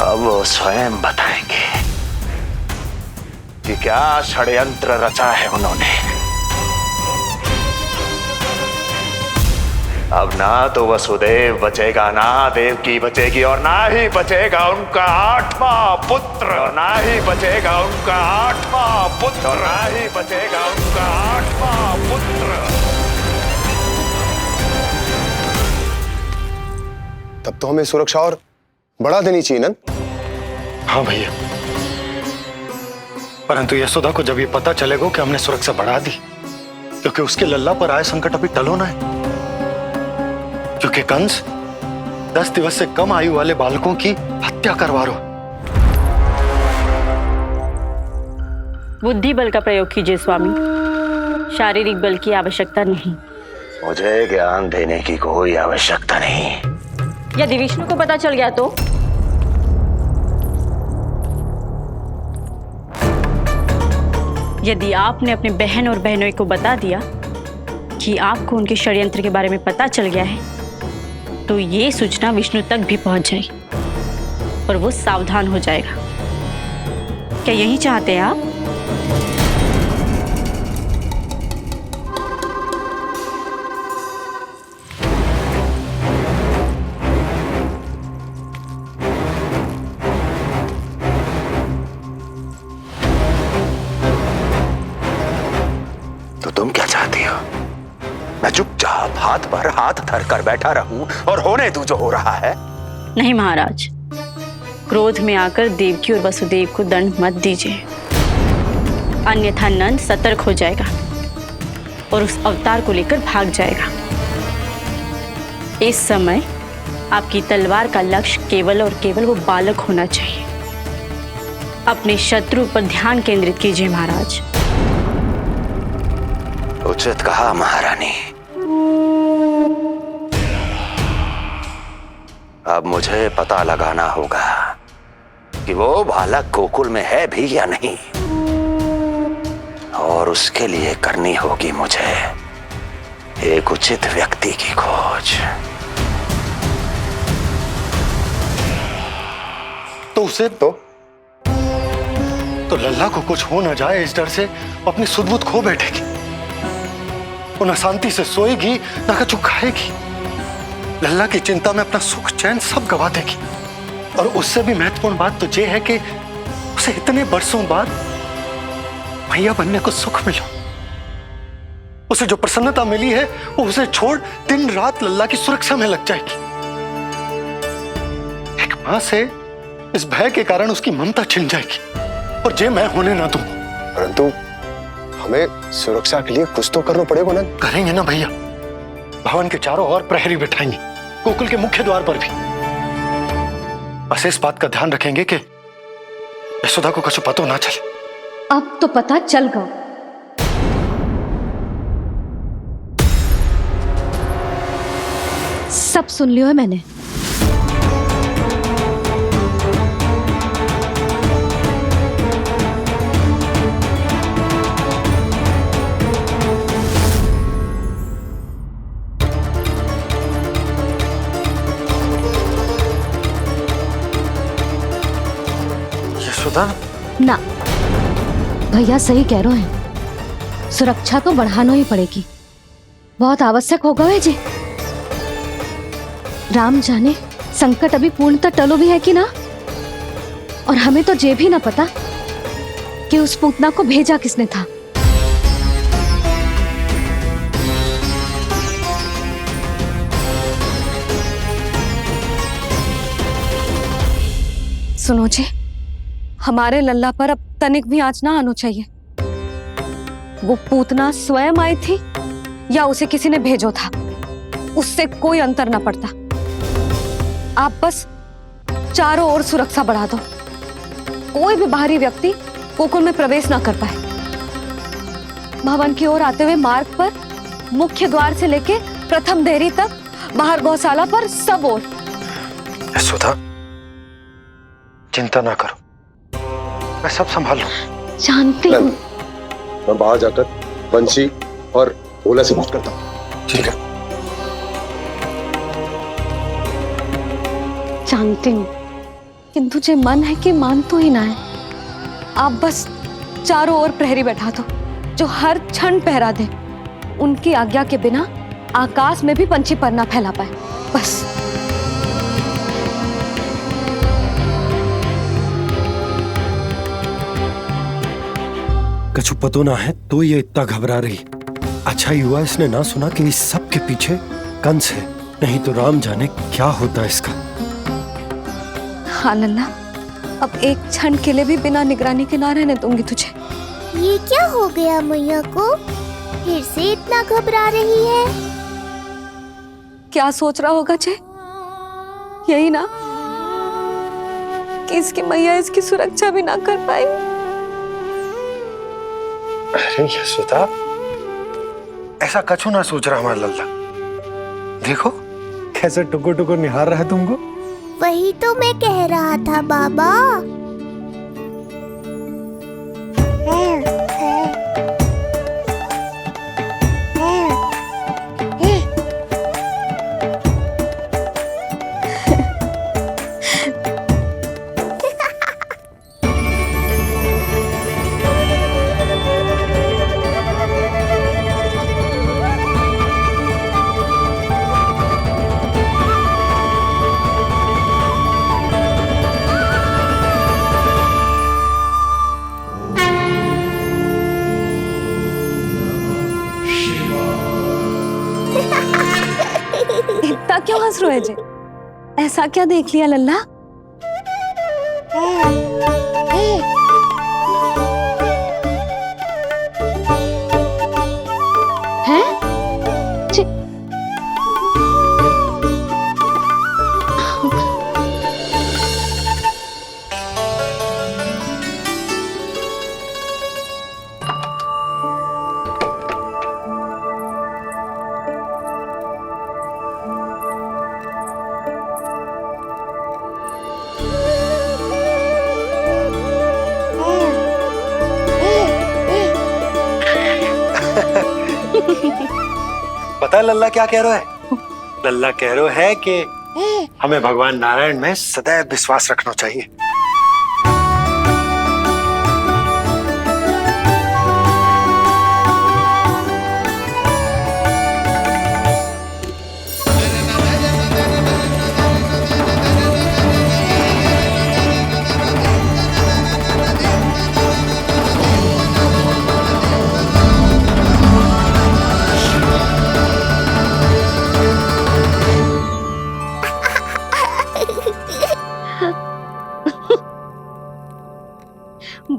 अब वो स्वयं बताएंगे कि क्या षड्यंत्र रचा है उन्होंने। अब ना तो वसुदेव बचेगा, ना देवकी बचेगी, और ना ही बचेगा उनका 8वां पुत्र, और ना ही बचेगा उनका 8वां पुत्र, और ना ही बचेगा उनका 8वां पुत्र। तब तो हमें सुरक्षा और बढ़ा देनी चाहिए नंद। हाँ भैया, परंतु यशोदा को जब ये पता चलेगा कि हमने सुरक्षा बढ़ा दी, क्योंकि उसके लल्ला पर आए संकट अभी टलो ना है। क्योंकि कंस 10 दिवस से कम आयु वाले बालकों की हत्या करवा रहा। बुद्धि बल का प्रयोग कीजिए स्वामी, शारीरिक बल की आवश्यकता नहीं। मुझे ज्ञान देने की कोई आवश्यकता नहीं। यदि विष्णु को पता चल गया तो? यदि आपने अपने बहन और बहनों को बता दिया कि आपको उनके षड्यंत्र के बारे में पता चल गया है, तो ये सूचना विष्णु तक भी पहुंच जाएगी और वो सावधान हो जाएगा। क्या यही चाहते हैं आप? तो तुम क्या चाहती हो? मैं चुपचाप हाथ पर हाथ धर कर बैठा रहूं और होने दूं जो हो रहा है? नहीं महाराज, क्रोध में आकर देवकी और वसुदेव को दंड मत दीजिए, अन्यथा नंद सतर्क हो जाएगा और उस अवतार को लेकर भाग जाएगा। इस समय आपकी तलवार का लक्ष्य केवल और केवल वो बालक होना चाहिए। अपने शत्रु पर ध्यान केंद्रित कीजिए महाराज। उचित कहा महारानी। अब मुझे पता लगाना होगा कि वो बालक गोकुल में है भी या नहीं, और उसके लिए करनी होगी मुझे एक उचित व्यक्ति की खोज। तो उसे तो लल्ला को कुछ हो ना जाए, इस डर से अपनी सुध-बुध खो बैठेगी। वो न शांति से सोएगी, न कछु खाएगी। लल्ला की चिंता में अपना सुख चैन सब गवा देगी। और उससे भी महत्वपूर्ण बात तो ये है कि उसे इतने बरसों बाद भैया बनने को सुख मिला। उसे जो प्रसन्नता मिली है वो उसे छोड़ दिन रात लल्ला की सुरक्षा में लग जाएगी। एक मां से इस भय के कारण उसकी ममता छिन जाएगी, और जे मैं होने ना दूं। परंतु हमें सुरक्षा के लिए कुछ तो करना पड़ेगा ना। करेंगे ना भैया, भवन के चारों ओर प्रहरी बिठाएंगे, गोकुल के मुख्य द्वार पर भी। बस इस बात का ध्यान रखेंगे कि यशोदा को कुछ पता ना चले। अब तो पता चल गया। सब सुन लियो है मैंने। ना, भैया सही कह रहे हैं, सुरक्षा तो बढ़ाना ही पड़ेगी, बहुत आवश्यक होगा वे जी। राम जाने संकट अभी पूर्णतः टलो भी है कि ना, और हमें तो ये भी ना पता कि उस पूतना को भेजा किसने था। सुनो जी, हमारे लल्ला पर अब तनिक भी आंच ना आना चाहिए। वो पूतना स्वयं आई थी या उसे किसी ने भेजो था, उससे कोई अंतर ना पड़ता। आप बस चारों ओर सुरक्षा बढ़ा दो, कोई भी बाहरी व्यक्ति गोकुल में प्रवेश ना कर पाए। भवन की ओर आते हुए मार्ग पर मुख्य द्वार से लेके प्रथम देहरी तक, बाहर गौशाला पर, सब ओर। यशोदा, चिंता ना करो, मैं सब संभाल लूं। जानती हूँ। मैं बाहर जाकर बंसी और ओला से बात करता हूँ। ठीक है। जानती हूँ, किंतु जे मन है कि मान तो ही ना है। आप बस चारों ओर प्रहरी बैठा दो, जो हर क्षण पहरा दे। उनकी आज्ञा के बिना आकाश में भी पंछी पर ना फैला पाए, बस। कछु पतो ना है तो ये इतना घबरा रही। अच्छा ही हुआ इसने ना सुना कि इस सब के पीछे कंस है, नहीं तो राम जाने क्या होता इसका। हाँ लल्ला, अब एक क्षण के लिए भी बिना निगरानी के ना रहने दूंगी तुझे। ये क्या हो गया मैया को? फिर से इतना घबरा रही है। क्या सोच रहा होगा जय? यही ना कि इसकी मैया इसकी सुरक्षा भी ना कर पाई। अरे यशोदा, ऐसा कछु ना सोच रहा हमारा लल्ला। देखो कैसे टुकुर टुकुर निहार रहा है तुमको। वही तो मैं कह रहा था बाबा। इतना क्यों हंस रहे जे? ऐसा क्या देख लिया लल्ला? हैं? पता है लल्ला क्या कह रहा है? लल्ला कह रहा है कि हमें भगवान नारायण में सदैव विश्वास रखना चाहिए।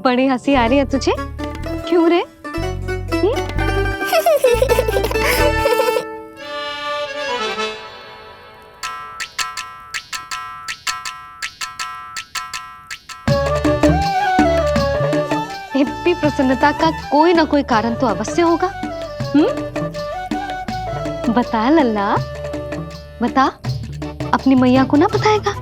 बड़ी हंसी आ रही है तुझे, क्यों रे? इतनी प्रसन्नता का कोई ना कोई कारण तो अवश्य होगा। बता लल्ला, बता, अपनी मैया को ना बताएगा?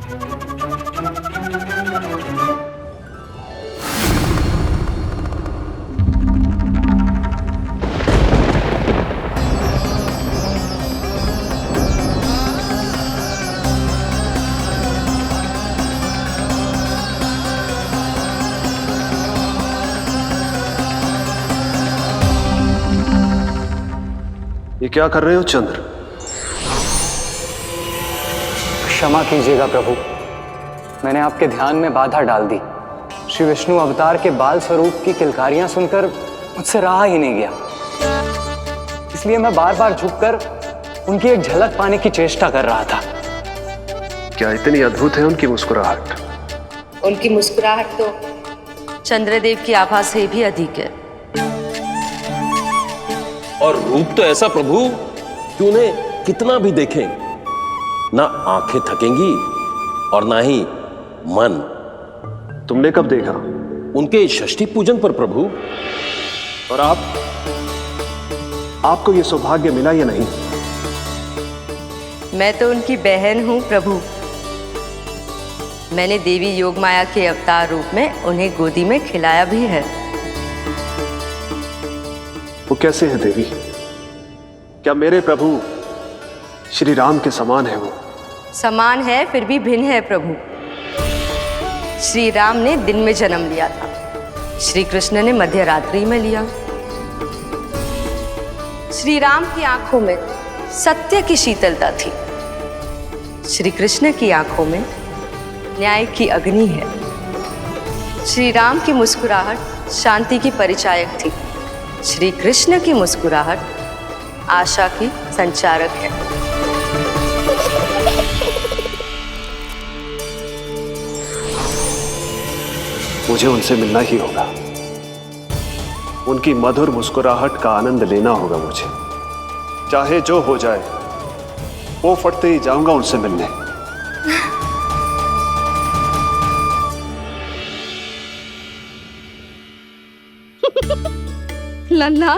ये क्या कर रहे हो चंद्र? क्षमा कीजिएगा प्रभु, मैंने आपके ध्यान में बाधा डाल दी। श्री विष्णु अवतार के बाल स्वरूप की किलकारियां सुनकर मुझसे रहा ही नहीं गया, इसलिए मैं बार बार झुककर उनकी एक झलक पाने की चेष्टा कर रहा था। क्या इतनी अद्भुत है उनकी मुस्कुराहट? उनकी मुस्कुराहट तो चंद्रदेव की आभा से भी अधिक है। और रूप तो ऐसा प्रभु कि उन्हें कितना भी देखें ना आंखें थकेंगी और ना ही मन। तुमने कब देखा? उनके षष्ठी पूजन पर प्रभु। और आपको ये सौभाग्य मिला या नहीं? मैं तो उनकी बहन हूँ प्रभु। मैंने देवी योगमाया के अवतार रूप में उन्हें गोदी में खिलाया भी है। वो कैसे है देवी? क्या मेरे प्रभु श्री राम के समान है वो? समान है फिर भी भिन्न है प्रभु। श्री राम ने दिन में जन्म लिया था, श्री कृष्ण ने मध्य रात्रि में लिया। श्री राम की आंखों में सत्य की शीतलता थी। श्री कृष्ण की आंखों में न्याय की अग्नि है। श्री राम की मुस्कुराहट शांति की परिचायक थी। श्री कृष्ण की मुस्कुराहट आशा की संचारक है। मुझे उनसे मिलना ही होगा। उनकी मधुर मुस्कुराहट का आनंद लेना होगा मुझे। चाहे जो हो जाए, वो फटते ही जाऊंगा उनसे मिलने। लल्ला,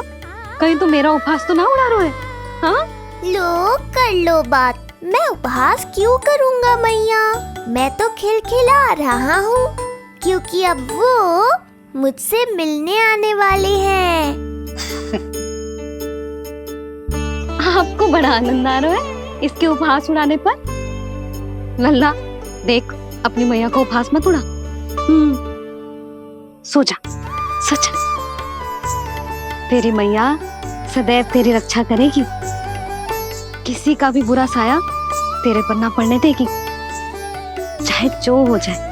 कहीं तो मेरा उपहास तो ना उड़ा रहे है? हाँ? लो कर लो बात। मैं उपहास क्यों करूँगा मैया? मैं तो खिलखिला रहा हूँ क्योंकि अब वो मुझसे मिलने आने वाले हैं। आपको बड़ा आनंद आ रहा है इसके उपहास उड़ाने पर? लल्ला देख, अपनी मैया को उपहास मत उड़ा। सो जा, सच। तेरी मैया सदैव तेरी रक्षा करेगी। किसी का भी बुरा साया तेरे पर ना पड़ने देगी, चाहे जो हो जाए।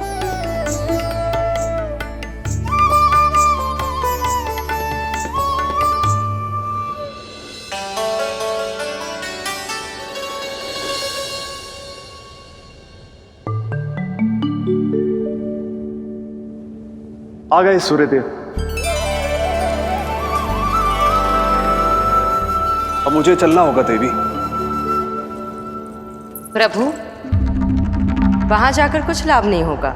आ गए सूर्यदेव। अब मुझे चलना होगा देवी। प्रभु, वहां जाकर कुछ लाभ नहीं होगा।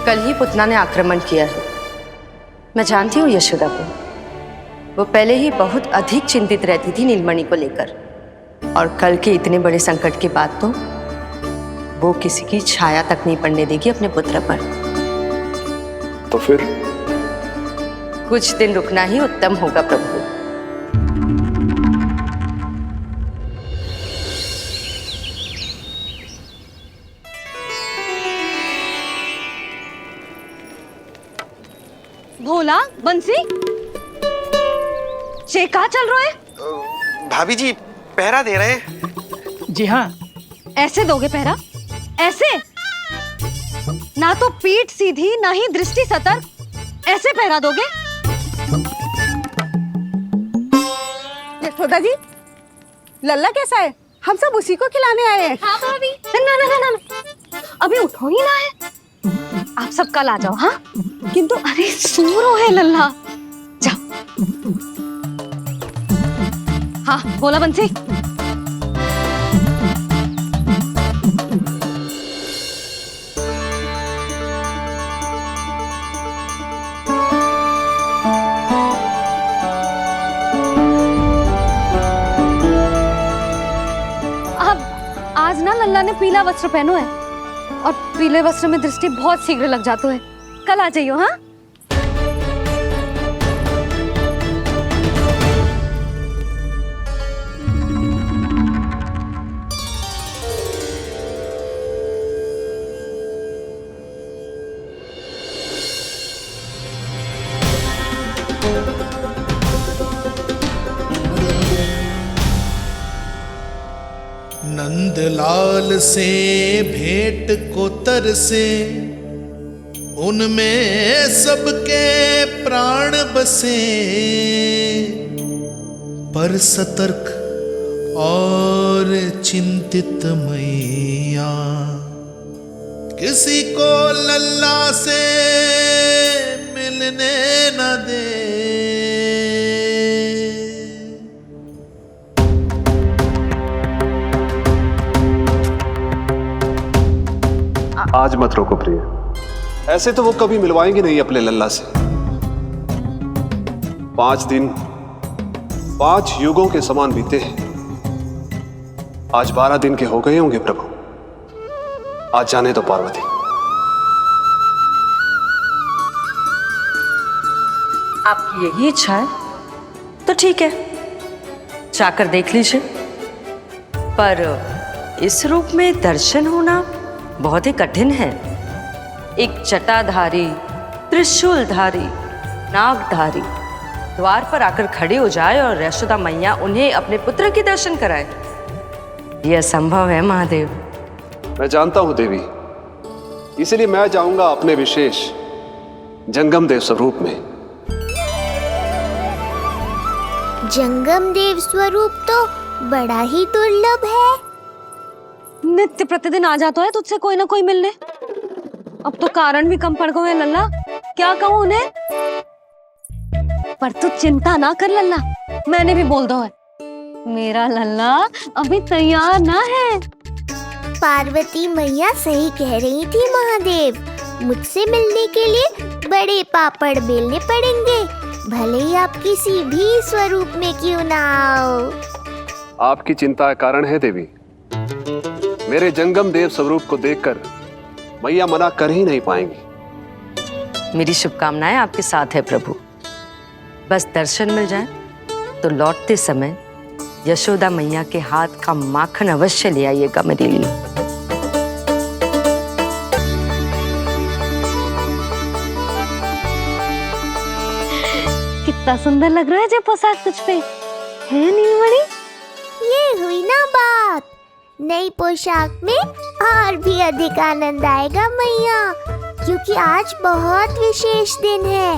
कल ही पुतना ने आक्रमण किया है। मैं जानती हूँ यशोदा को। वो पहले ही बहुत अधिक चिंतित रहती थी नीलमणि को लेकर, और कल के इतने बड़े संकट के बाद तो वो किसी की छाया तक नहीं पड़ने देगी अपने पुत्र पर। तो फिर कुछ दिन रुकना ही उत्तम होगा प्रभु। भोला, बंसी, ये क्या चल रहा है? भाभी जी पहरा दे रहे हैं। जी हाँ। ऐसे दोगे पहरा? ऐसे? ना तो पीठ सीधी, ना ही दृष्टि सतर्क, ऐसे पहरा दोगे? यशोदा जी, लल्ला कैसा है? हम सब उसी को खिलाने आए हैं। हाँ भाभी। ना, अभी उठो ही ना है। आप सब कल आ जाओ। हाँ, किंतु अरे सूरो है लल्ला। जाओ। हाँ बोला बंसी। आज ना लल्ला ने पीला वस्त्र पहनो है, और पीले वस्त्र में दृष्टि बहुत शीघ्र लग जाती है। कल आ जाइयो। हाँ, नंदलाल से भेंट को तरसे, उनमें सबके प्राण बसे, पर सतर्क और चिंतित मैया किसी को लल्ला से मिलने न दे। आज मत रोको प्रिय। ऐसे तो वो कभी मिलवाएंगे नहीं अपने लल्ला से। 5 दिन 5 युगों के समान बीते हैं। आज 12 दिन के हो गए होंगे प्रभु। आज जाने तो पार्वती। आपकी यही इच्छा है तो ठीक है, जाकर देख लीजिए। पर इस रूप में दर्शन होना बहुत ही कठिन है। एक जटाधारी, त्रिशूलधारी, नागधारी द्वार पर आकर खड़ी हो जाए और यशोदा मैया उन्हें अपने पुत्र के दर्शन कराए, यह असंभव है महादेव। मैं जानता हूं देवी, इसलिए मैं जाऊंगा अपने विशेष जंगम देव स्वरूप में। जंगम देव स्वरूप तो बड़ा ही दुर्लभ है। नित्य प्रतिदिन आ जाता है तुझसे कोई ना कोई मिलने। अब तो कारण भी कम पड़ गए लल्ला, क्या कहूँ उन्हें। पर तू चिंता ना कर लल्ला, मैंने भी बोल दो है, मेरा लल्ला अभी तैयार ना है। पार्वती मैया सही कह रही थी महादेव, मुझसे मिलने के लिए बड़े पापड़ बेलने पड़ेंगे, भले ही आप किसी भी स्वरूप में क्यों ना आओ। आपकी चिंता का कारण है देवी, मेरे जंगम देव स्वरूप को देखकर मैया मना कर ही नहीं पाएंगी। मेरी शुभकामनाएं आपके साथ है प्रभु। बस दर्शन मिल जाए तो लौटते समय यशोदा मैया के हाथ का माखन अवश्य ले आइएगा मेरे लिए। कितना सुंदर लग रहा है जब पोशाक तुझ पे है नीलमणि। ये हुई ना बात, नई पोशाक में और भी अधिक आनंद आएगा मैया, क्योंकि आज बहुत विशेष दिन है।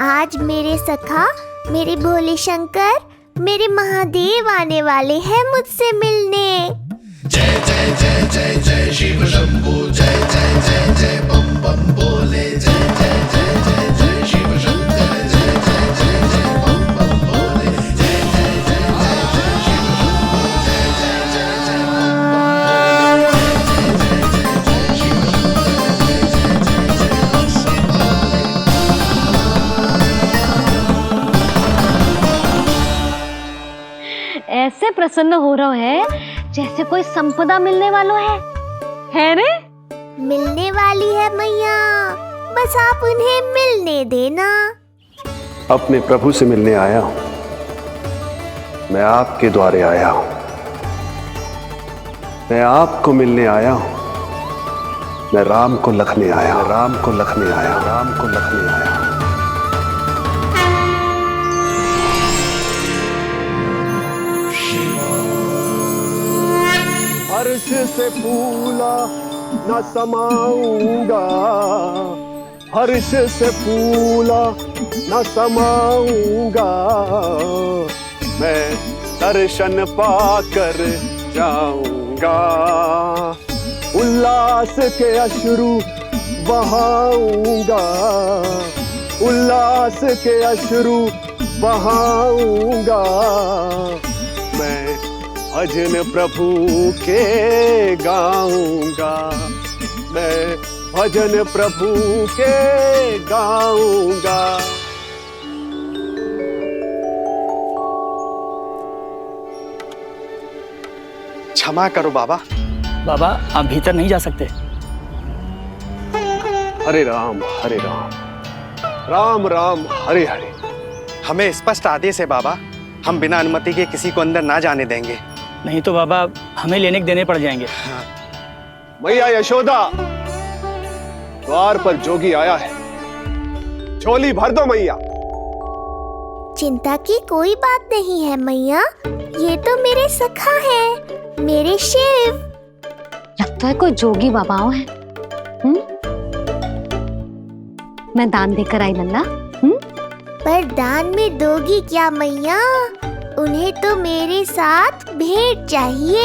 आज मेरे सखा, मेरे भोले शंकर, मेरे महादेव आने वाले हैं मुझसे मिलने। जय जय जय जय जय शिव शंभू, जय जय जय जय बम बम बोले, जय जय जय जय जय शिव शंकर, जय जय जय जय बम बम बोले, जय जय जय जय जय शिव शंभू, जय जय जय जय बम बम ऐसे प्रसन्न हो रहा है जैसे कोई संपदा मिलने वाला है रे? मिलने वाली है मैया, बस आप उन्हें मिलने देना। अपने प्रभु से मिलने आया हूं, मैं आपके द्वारे आया हूं, मैं आपको मिलने आया हूं, मैं राम को लखने आया, राम को लखने आया, राम को लखने आया। हर्ष से फूला न समाऊंगा, हर्ष से फूला न समाऊंगा, मैं दर्शन पाकर जाऊंगा, उल्लास के अश्रु बहाऊंगा, उल्लास के अश्रु बहाऊंगा, मैं भजन प्रभु के गाऊंगा, मैं भजन प्रभु के गाऊंगा। क्षमा करो बाबा। बाबा आप भीतर नहीं जा सकते। हरे राम राम राम हरे हरे। हमें स्पष्ट आदेश है बाबा, हम बिना अनुमति के किसी को अंदर ना जाने देंगे। नहीं तो बाबा हमें लेने के देने पड़ जाएंगे। मैया यशोदा, द्वार पर जोगी आया है, झोली भर दो मैया। चिंता की कोई बात नहीं है मैया, ये तो मेरे सखा है, मेरे शिव। लगता है कोई जोगी बाबाओं है। मैं दान देकर आई लल्ला। पर दान में दोगी क्या मैया? उन्हें तो मेरे साथ भेंट चाहिए।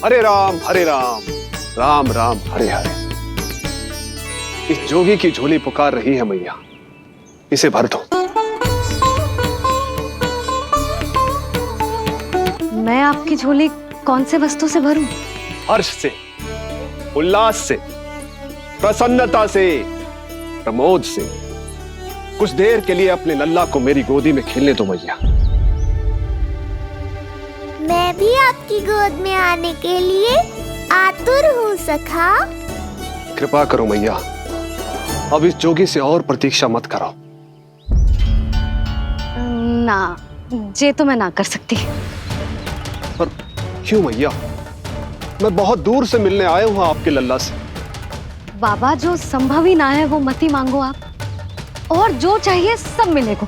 हरे राम राम राम हरे हरे। इस जोगी की झोली पुकार रही है मैया, इसे भर दो। मैं आपकी झोली कौन से वस्तु से भरूं? हर्ष से, उल्लास से, प्रसन्नता से, प्रमोद से। कुछ देर के लिए अपने लल्ला को मेरी गोदी में खेलने दो मैया। मैं भी आपकी गोद में आने के लिए आतुर हूँ सखा। कृपा करो मैया, अब इस जोगी से और प्रतीक्षा मत कराओ। ना, जे तो मैं ना कर सकती। पर क्यों मैया? मैं बहुत दूर से मिलने आया हूं आपके लल्ला से। बाबा, जो संभव ही ना है वो मत ही मांगो आप, और जो चाहिए सब मिलेगा।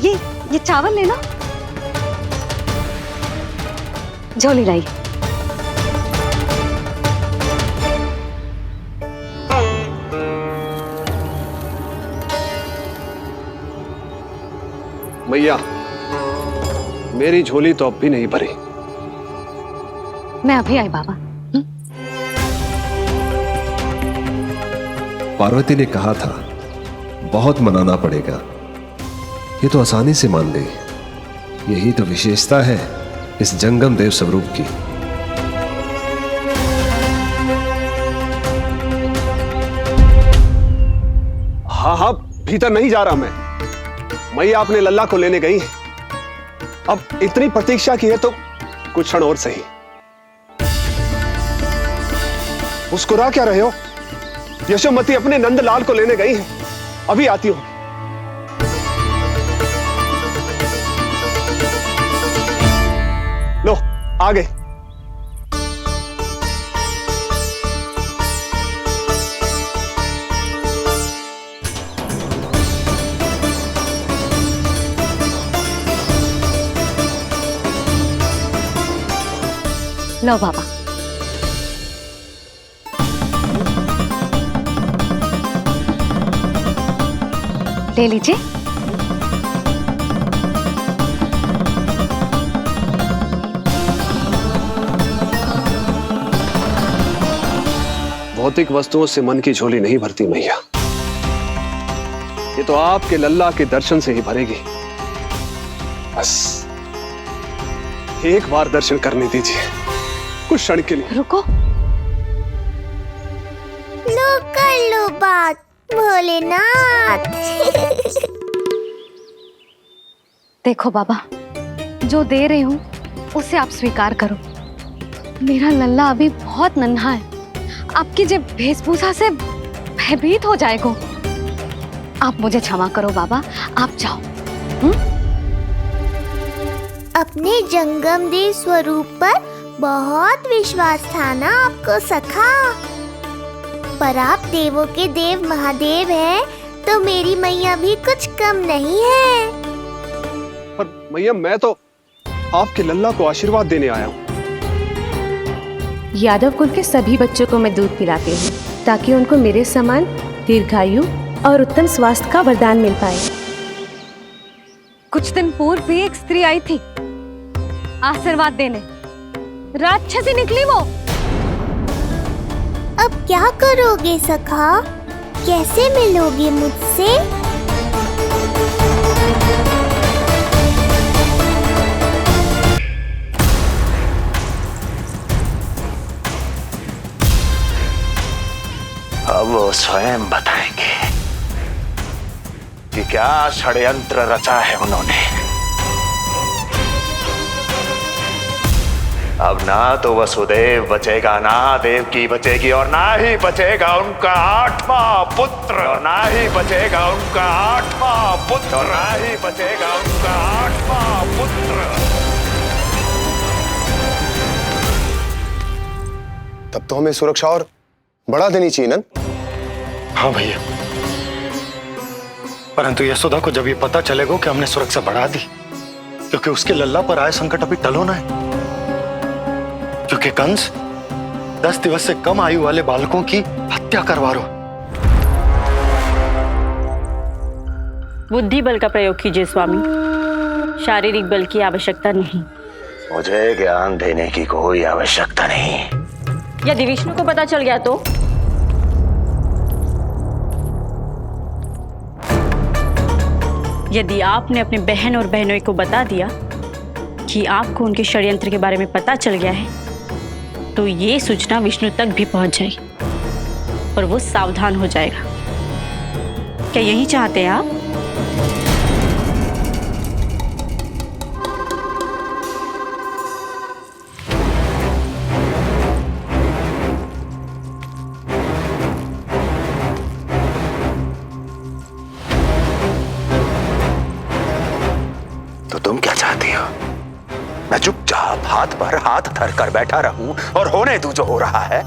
ये चावल लेना, झोली लाई। मैया, मेरी झोली तो अब भी नहीं भरी। मैं अभी आई बाबा। पार्वती ने कहा था बहुत मनाना पड़ेगा, ये तो आसानी से मान गई। यही तो विशेषता है इस जंगम देव स्वरूप की। हाँ हाँ, भीतर नहीं जा रहा मैं। मैया अपने लल्ला को लेने गई है। अब इतनी प्रतीक्षा की है तो कुछ क्षण और सही। मुस्कुरा क्या रहे हो? यशोमती अपने नंदलाल को लेने गई है, अभी आती हूं। लो, आ गए। लो बाबा। ले लीजिए। भौतिक वस्तुओं से मन की झोली नहीं भरती मैया, ये तो आपके लल्ला के दर्शन से ही भरेगी। बस एक बार दर्शन करने दीजिए, कुछ क्षण के लिए। रुको। लो कर लो बात भोलेनाथ। देखो बाबा, जो दे रही हूं उसे आप स्वीकार करो। मेरा लल्ला अभी बहुत नन्हा है, आपकी जब वेशभूषा से भयभीत हो जाएगा। आप मुझे क्षमा करो बाबा, आप जाओ। अपने जंगम देव स्वरूप पर बहुत विश्वास था ना आपको सखा। पर आप देवों के देव महादेव हैं, तो मेरी मैया भी कुछ कम नहीं है। पर मैया, मैं तो आपके लल्ला को आशीर्वाद देने आया हूं। यादव कुल के सभी बच्चों को मैं दूध पिलाती हूँ, ताकि उनको मेरे समान दीर्घायु और उत्तम स्वास्थ्य का वरदान मिल पाए। कुछ दिन पूर्व भी एक स्त्री आई थी आशीर्वाद देने, राक्षसी निकली वो। अब क्या करोगे सखा? कैसे मिलोगे मुझसे? अब वो स्वयं बताएंगे कि क्या षड्यंत्र रचा है उन्होंने। अब ना तो वसुदेव बचेगा, ना देवकी बचेगी, और ना ही बचेगा उनका 8वां पुत्र, और ना ही बचेगा उनका 8वां पुत्र, और ना ही बचेगा उनका 8वां पुत्र। तब तो हमें सुरक्षा और बढ़ा देनी चाहिए नंद। हाँ भैया, परंतु यशोदा को जब ये पता चलेगा कि हमने सुरक्षा बढ़ा दी, क्योंकि उसके लल्ला पर आए संकट अभी टल होना है। क्योंकि कंस 10 दिवस से कम आयु वाले बालकों की हत्या करवा रहा। बुद्धि बल का प्रयोग कीजिए स्वामी, शारीरिक बल की आवश्यकता नहीं। मुझे ज्ञान देने की कोई आवश्यकता नहीं। यदि विष्णु को पता चल गया तो? यदि आपने अपने बहन और बहनों को बता दिया कि आपको उनके षड्यंत्र के बारे में पता चल गया है, तो ये सूचना विष्णु तक भी पहुंच जाएगी और वो सावधान हो जाएगा। क्या यही चाहते हैं आप? तो तुम क्या चाहती हो? मैं चुपचाप हाथ पर हाथ धर कर बैठा रहूं और होने दूं जो हो रहा है?